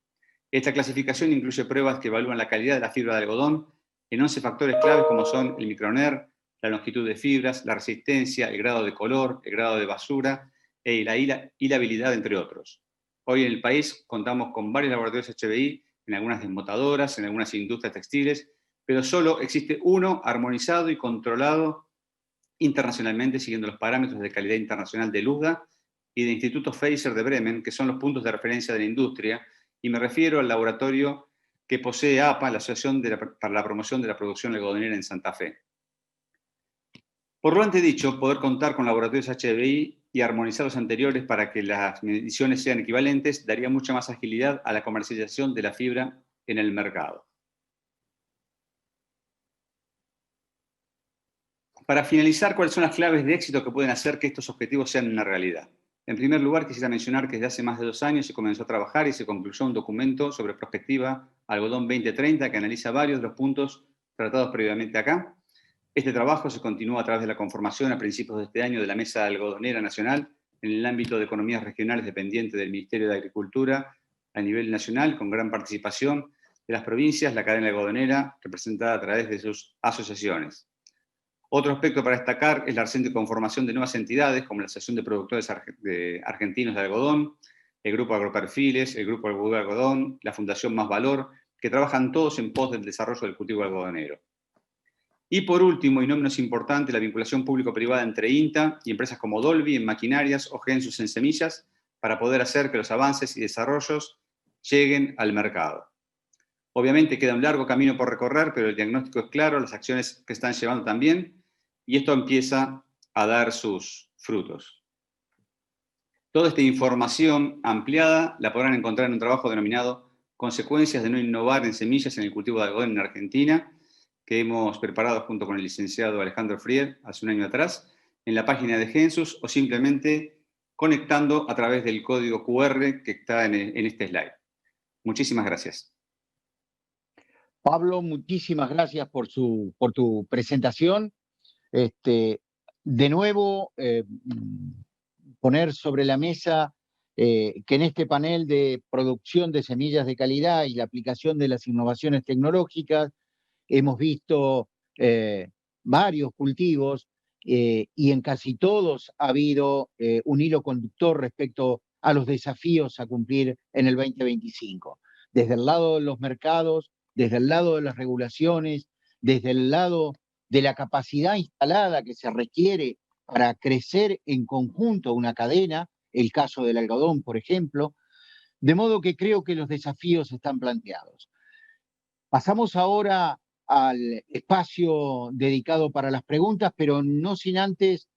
Esta clasificación incluye pruebas que evalúan la calidad de la fibra de algodón en 11 factores claves como son el microner, la longitud de fibras, la resistencia, el grado de color, el grado de basura y la hilabilidad, entre otros. Hoy en el país contamos con varios laboratorios HBI, en algunas desmotadoras, en algunas industrias textiles, pero solo existe uno armonizado y controlado internacionalmente siguiendo los parámetros de calidad internacional de LUSDA y del Instituto Pfizer de Bremen, que son los puntos de referencia de la industria, y me refiero al laboratorio que posee APA, la Asociación para la Promoción de la Producción Algodonera en Santa Fe. Por lo antes dicho, poder contar con laboratorios HBI y armonizar los anteriores para que las mediciones sean equivalentes daría mucha más agilidad a la comercialización de la fibra en el mercado. Para finalizar, ¿cuáles son las claves de éxito que pueden hacer que estos objetivos sean una realidad? En primer lugar, quisiera mencionar que desde hace más de 2 años se comenzó a trabajar y se concluyó un documento sobre prospectiva Algodón 2030 que analiza varios de los puntos tratados previamente acá. Este trabajo se continúa a través de la conformación a principios de este año de la Mesa Algodonera Nacional en el ámbito de economías regionales dependiente del Ministerio de Agricultura a nivel nacional, con gran participación de las provincias, la cadena algodonera, representada a través de sus asociaciones. Otro aspecto para destacar es la reciente conformación de nuevas entidades, como la Asociación de Productores Argentinos de Algodón, el Grupo Agroperfiles, el Grupo Algodón, la Fundación Más Valor, que trabajan todos en pos del desarrollo del cultivo algodonero. Y por último, y no menos importante, la vinculación público-privada entre INTA y empresas como Dolby en maquinarias o Gensus en semillas, para poder hacer que los avances y desarrollos lleguen al mercado. Obviamente queda un largo camino por recorrer, pero el diagnóstico es claro, las acciones que están llevando también, y esto empieza a dar sus frutos. Toda esta información ampliada la podrán encontrar en un trabajo denominado Consecuencias de no innovar en semillas en el cultivo de algodón en Argentina, que hemos preparado junto con el licenciado Alejandro Frier hace un año atrás, en la página de Gensus o simplemente conectando a través del código QR que está en este slide. Muchísimas gracias. Pablo, muchísimas gracias por tu presentación. De nuevo, poner sobre la mesa que en este panel de producción de semillas de calidad y la aplicación de las innovaciones tecnológicas hemos visto varios cultivos y en casi todos ha habido un hilo conductor respecto a los desafíos a cumplir en el 2025. Desde el lado de los mercados, desde el lado de las regulaciones, desde el lado de la capacidad instalada que se requiere para crecer en conjunto una cadena, el caso del algodón, por ejemplo, de modo que creo que los desafíos están planteados. Pasamos ahora al espacio dedicado para las preguntas, pero no sin antes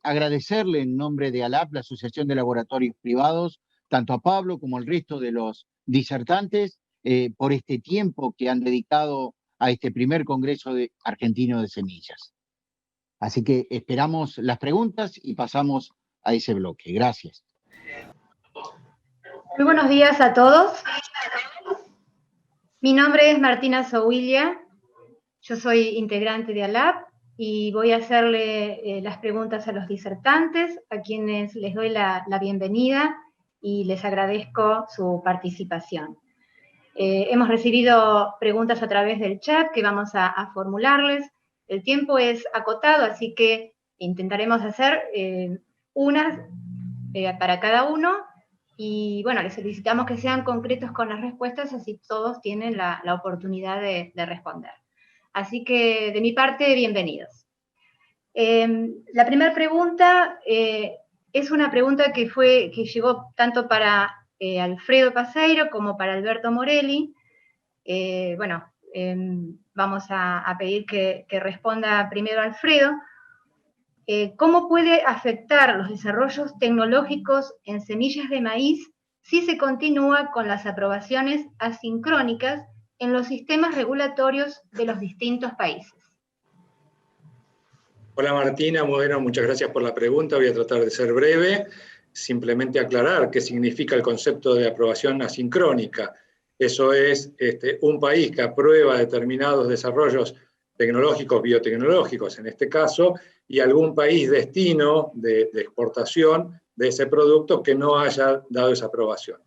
agradecerle en nombre de ALAP, la Asociación de Laboratorios Privados, tanto a Pablo como al resto de los disertantes, por este tiempo que han dedicado a este primer Congreso Argentino de Semillas. Así que esperamos las preguntas y pasamos a ese bloque. Gracias. Muy buenos días a todos. Mi nombre es Martina Zowilia, yo soy integrante de ALAP y voy a hacerle las preguntas a los disertantes, a quienes les doy la bienvenida y les agradezco su participación. Hemos recibido preguntas a través del chat que vamos a formularles. El tiempo es acotado, así que intentaremos hacer unas para cada uno. Y bueno, les solicitamos que sean concretos con las respuestas, así todos tienen la oportunidad de responder. Así que de mi parte, bienvenidos. La primera pregunta es una pregunta que llegó tanto para Alfredo Paseiro como para Alberto Morelli. Vamos a pedir que responda primero Alfredo. ¿Cómo puede afectar los desarrollos tecnológicos en semillas de maíz si se continúa con las aprobaciones asincrónicas en los sistemas regulatorios de los distintos países? Hola Martina, bueno, muchas gracias por la pregunta. Voy a tratar de ser breve. Simplemente aclarar qué significa el concepto de aprobación asincrónica. Eso es un país que aprueba determinados desarrollos tecnológicos, biotecnológicos en este caso, y algún país destino de exportación de ese producto que no haya dado esa aprobación.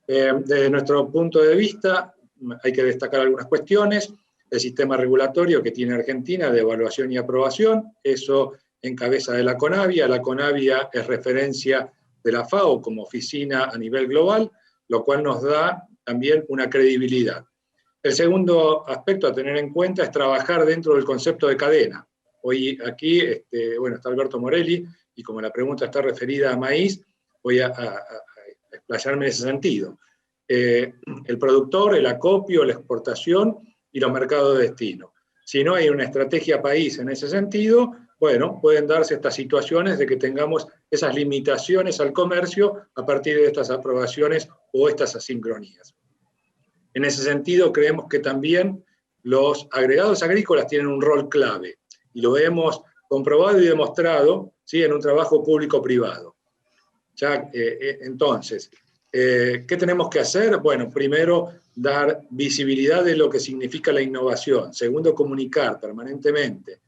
Desde nuestro punto de vista, hay que destacar algunas cuestiones. El sistema regulatorio que tiene Argentina de evaluación y aprobación, eso en cabeza de la CONAVIA. La CONAVIA es referencia de la FAO como oficina a nivel global, lo cual nos da también una credibilidad. El segundo aspecto a tener en cuenta es trabajar dentro del concepto de cadena. Hoy aquí, bueno, está Alberto Morelli, y como la pregunta está referida a maíz, voy a explayarme en ese sentido. El productor, el acopio, la exportación y los mercados de destino. Si no hay una estrategia país en ese sentido, bueno, pueden darse estas situaciones de que tengamos esas limitaciones al comercio a partir de estas aprobaciones o estas asincronías. En ese sentido, creemos que también los agregados agrícolas tienen un rol clave, y lo hemos comprobado y demostrado, ¿sí?, en un trabajo público-privado. Entonces, ¿qué tenemos que hacer? Bueno, primero, dar visibilidad de lo que significa la innovación. Segundo, comunicar permanentemente.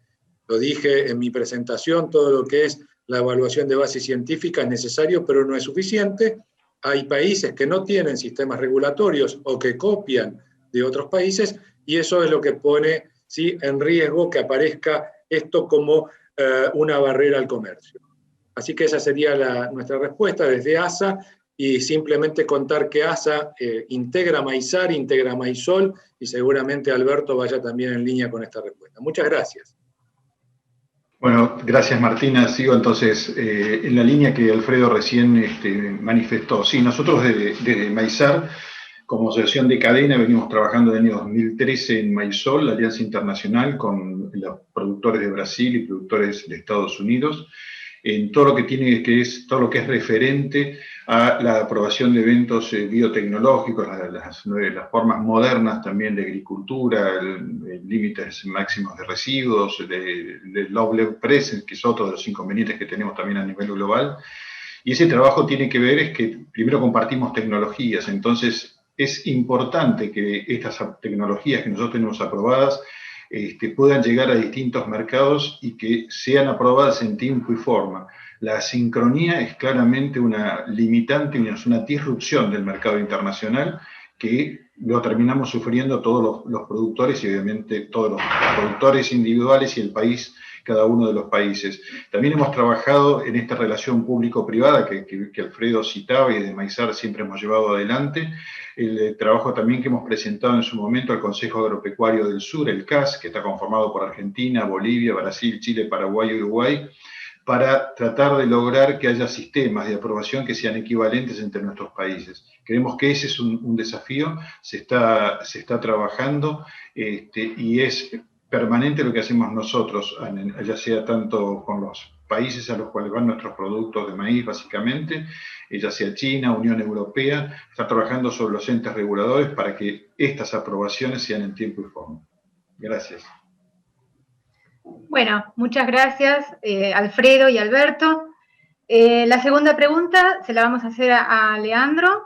Lo dije en mi presentación, todo lo que es la evaluación de base científica es necesario, pero no es suficiente. Hay países que no tienen sistemas regulatorios o que copian de otros países, y eso es lo que pone, ¿sí?, en riesgo que aparezca esto como una barrera al comercio. Así que esa sería nuestra respuesta desde ASA, y simplemente contar que ASA integra Maizar, integra Maizol, y seguramente Alberto vaya también en línea con esta respuesta. Muchas gracias. Bueno, gracias Martina. Sigo entonces en la línea que Alfredo recién manifestó. Sí, nosotros desde Maizar, como asociación de cadena, venimos trabajando desde el año 2013 en Maizol, la alianza internacional con los productores de Brasil y productores de Estados Unidos, en todo lo que todo lo que es referente a la aprobación de eventos biotecnológicos, las formas modernas también de agricultura, límites máximos de residuos, de low level presence, que es otro de los inconvenientes que tenemos también a nivel global. Y ese trabajo tiene que ver es que primero compartimos tecnologías, entonces es importante que estas tecnologías que nosotros tenemos aprobadas puedan llegar a distintos mercados y que sean aprobadas en tiempo y forma. La sincronía es claramente una limitante, es una disrupción del mercado internacional que lo terminamos sufriendo todos los productores y obviamente todos los productores individuales y el país, cada uno de los países. También hemos trabajado en esta relación público-privada que Alfredo citaba y de Maizar siempre hemos llevado adelante, el trabajo también que hemos presentado en su momento al Consejo Agropecuario del Sur, el CAS, que está conformado por Argentina, Bolivia, Brasil, Chile, Paraguay y Uruguay, para tratar de lograr que haya sistemas de aprobación que sean equivalentes entre nuestros países. Creemos que ese es un desafío, se está trabajando y es permanente lo que hacemos nosotros, ya sea tanto con los países a los cuales van nuestros productos de maíz básicamente, ya sea China, Unión Europea, está trabajando sobre los entes reguladores para que estas aprobaciones sean en tiempo y forma. Gracias. Bueno, muchas gracias Alfredo y Alberto. La segunda pregunta se la vamos a hacer a Leandro.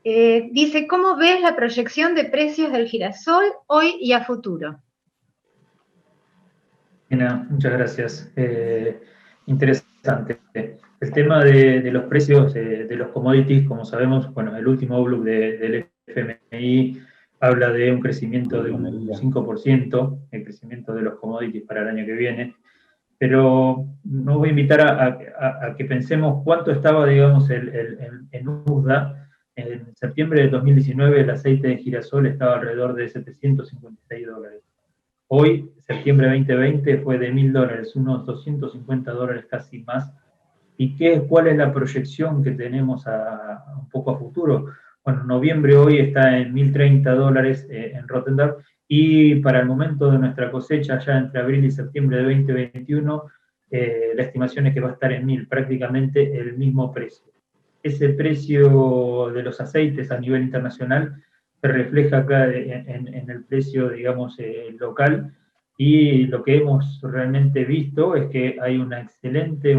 Dice, ¿cómo ves la proyección de precios del girasol hoy y a futuro? Muchas gracias. Interesante. El tema de los precios de los commodities, como sabemos, bueno, el último outlook del FMI habla de un crecimiento de un 5%, el crecimiento de los commodities para el año que viene, pero nos voy a invitar a que pensemos cuánto estaba, digamos, en USDA. En septiembre de 2019 el aceite de girasol estaba alrededor de $756. Hoy, septiembre 2020, fue de $1.000, unos $250 casi más. ¿Y cuál es la proyección que tenemos un poco a futuro? Bueno, noviembre hoy está en $1.030 en Rotterdam, y para el momento de nuestra cosecha, ya entre abril y septiembre de 2021, la estimación es que va a estar en 1.000, prácticamente el mismo precio. Ese precio de los aceites a nivel internacional se refleja acá en el precio, digamos, local, y lo que hemos realmente visto es que hay una excelente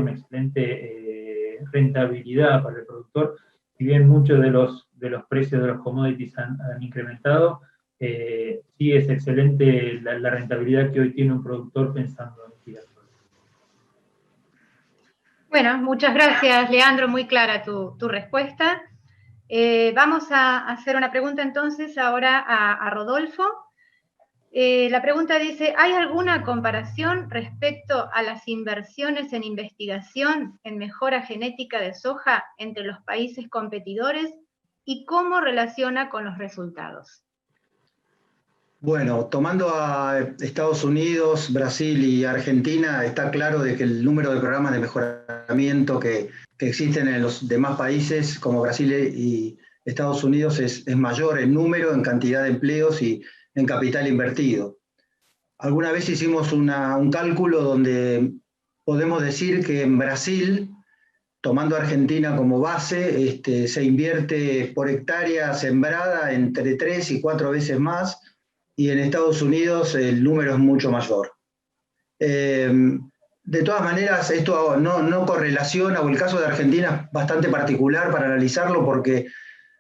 rentabilidad para el productor. Si bien muchos de los precios de los commodities han incrementado, sí es excelente la rentabilidad que hoy tiene un productor pensando en girasoles. Bueno, muchas gracias, Leandro, muy clara tu respuesta. Vamos a hacer una pregunta entonces ahora a Rodolfo. La pregunta dice, ¿hay alguna comparación respecto a las inversiones en investigación en mejora genética de soja entre los países competidores y cómo relaciona con los resultados? Bueno, tomando a Estados Unidos, Brasil y Argentina, está claro de que el número de programas de mejoramiento que existen en los demás países, como Brasil y Estados Unidos, es mayor en número, en cantidad de empleos y en capital invertido. Alguna vez hicimos un cálculo donde podemos decir que en Brasil, tomando Argentina como base, se invierte por hectárea sembrada entre 3 y 4 veces más, y en Estados Unidos el número es mucho mayor. De todas maneras, esto no correlaciona, o el caso de Argentina es bastante particular para analizarlo, porque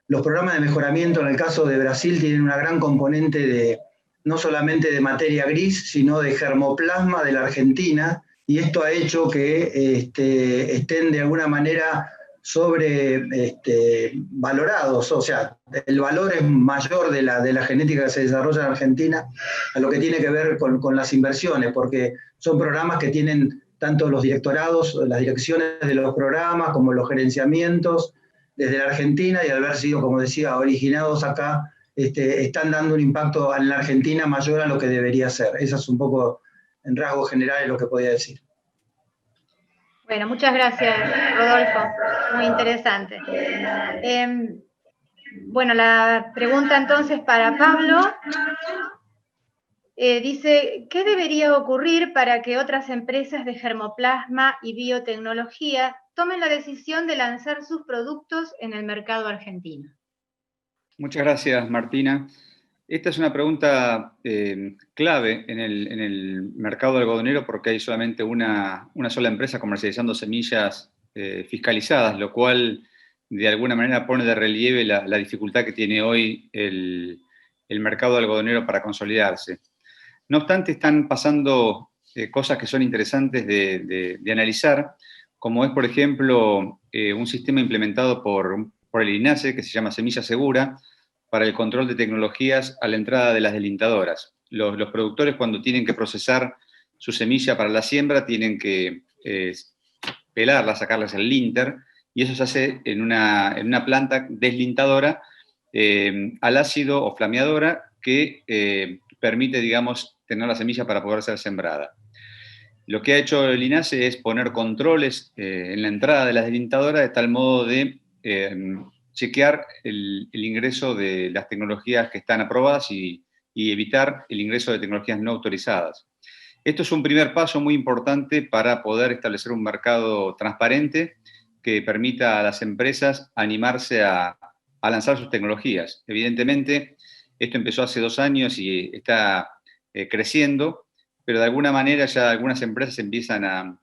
los programas de mejoramiento en el caso de Brasil tienen una gran componente no solamente de materia gris, sino de germoplasma de la Argentina, y esto ha hecho que estén de alguna manera sobrevalorados, o sea, el valor es mayor de la genética que se desarrolla en Argentina a lo que tiene que ver con las inversiones, porque son programas que tienen tanto los directorados, las direcciones de los programas, como los gerenciamientos desde la Argentina, y al haber sido, como decía, originados acá, están dando un impacto en la Argentina mayor a lo que debería ser. Eso es un poco, en rasgos generales, lo que podía decir. Bueno, muchas gracias, Rodolfo. Muy interesante. Bueno, la pregunta entonces para Pablo. Dice, ¿qué debería ocurrir para que otras empresas de germoplasma y biotecnología tomen la decisión de lanzar sus productos en el mercado argentino? Muchas gracias, Martina. Esta es una pregunta clave en el mercado algodonero, porque hay solamente una sola empresa comercializando semillas fiscalizadas, lo cual de alguna manera pone de relieve la dificultad que tiene hoy el mercado algodonero para consolidarse. No obstante, están pasando cosas que son interesantes de analizar, como es, por ejemplo, un sistema implementado por el INASE, que se llama Semilla Segura, para el control de tecnologías a la entrada de las delintadoras. Los productores, cuando tienen que procesar su semilla para la siembra, tienen que pelarla, sacarlas al linter, y eso se hace en una planta deslintadora al ácido o flameadora que permite, digamos, tener la semilla para poder ser sembrada. Lo que ha hecho el INASE es poner controles en la entrada de las delintadoras de tal modo de chequear el ingreso de las tecnologías que están aprobadas y evitar el ingreso de tecnologías no autorizadas. Esto es un primer paso muy importante para poder establecer un mercado transparente que permita a las empresas animarse a lanzar sus tecnologías. Evidentemente, esto empezó hace 2 años y está creciendo, pero de alguna manera ya algunas empresas empiezan a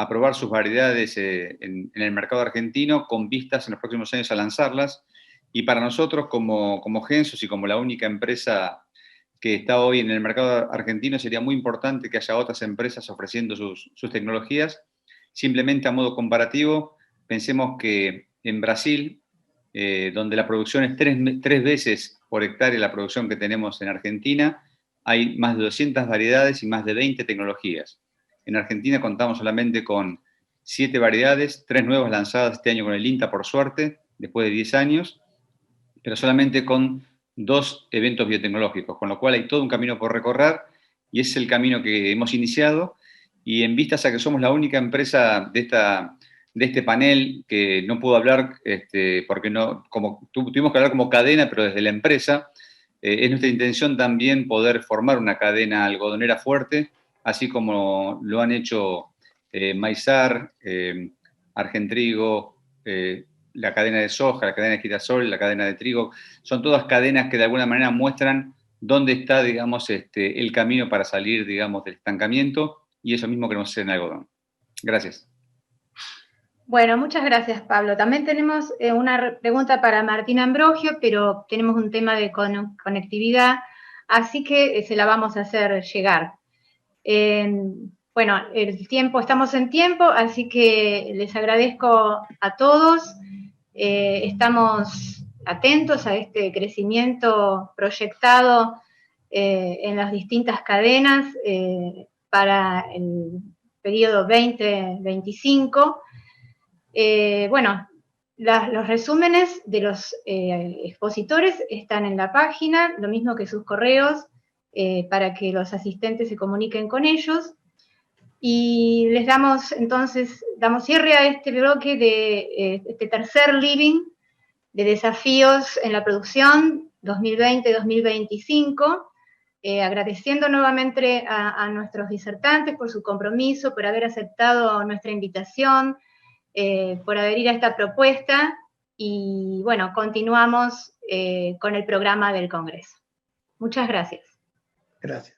probar sus variedades en el mercado argentino con vistas en los próximos años a lanzarlas. Y para nosotros como Gensus y como la única empresa que está hoy en el mercado argentino, sería muy importante que haya otras empresas ofreciendo sus tecnologías. Simplemente a modo comparativo, pensemos que en Brasil, donde la producción es 3 veces por hectárea la producción que tenemos en Argentina, hay más de 200 variedades y más de 20 tecnologías. En Argentina contamos solamente con 7 variedades, 3 nuevas lanzadas este año con el INTA, por suerte, después de 10 años, pero solamente con 2 eventos biotecnológicos, con lo cual hay todo un camino por recorrer, y ese es el camino que hemos iniciado, y en vistas a que somos la única empresa de este panel que no pudo hablar, porque tuvimos que hablar como cadena, pero desde la empresa, es nuestra intención también poder formar una cadena algodonera fuerte, así como lo han hecho Maizar, Argentrigo, la cadena de soja, la cadena de girasol, la cadena de trigo. Son todas cadenas que de alguna manera muestran dónde está, digamos, el camino para salir, digamos, del estancamiento, y eso mismo queremos hacer en algodón. Gracias. Bueno, muchas gracias, Pablo. También tenemos una pregunta para Martín Ambrogio, pero tenemos un tema de conectividad, así que se la vamos a hacer llegar. Bueno, estamos en tiempo, así que les agradezco a todos. Estamos atentos a este crecimiento proyectado en las distintas cadenas para el periodo 2025. Bueno, los resúmenes de los expositores están en la página, lo mismo que sus correos, para que los asistentes se comuniquen con ellos. Y les damos cierre a este bloque de este tercer living de desafíos en la producción 2020-2025, agradeciendo nuevamente a nuestros disertantes por su compromiso, por haber aceptado nuestra invitación, por adherir a esta propuesta, y bueno, continuamos con el programa del Congreso. Muchas gracias. Gracias.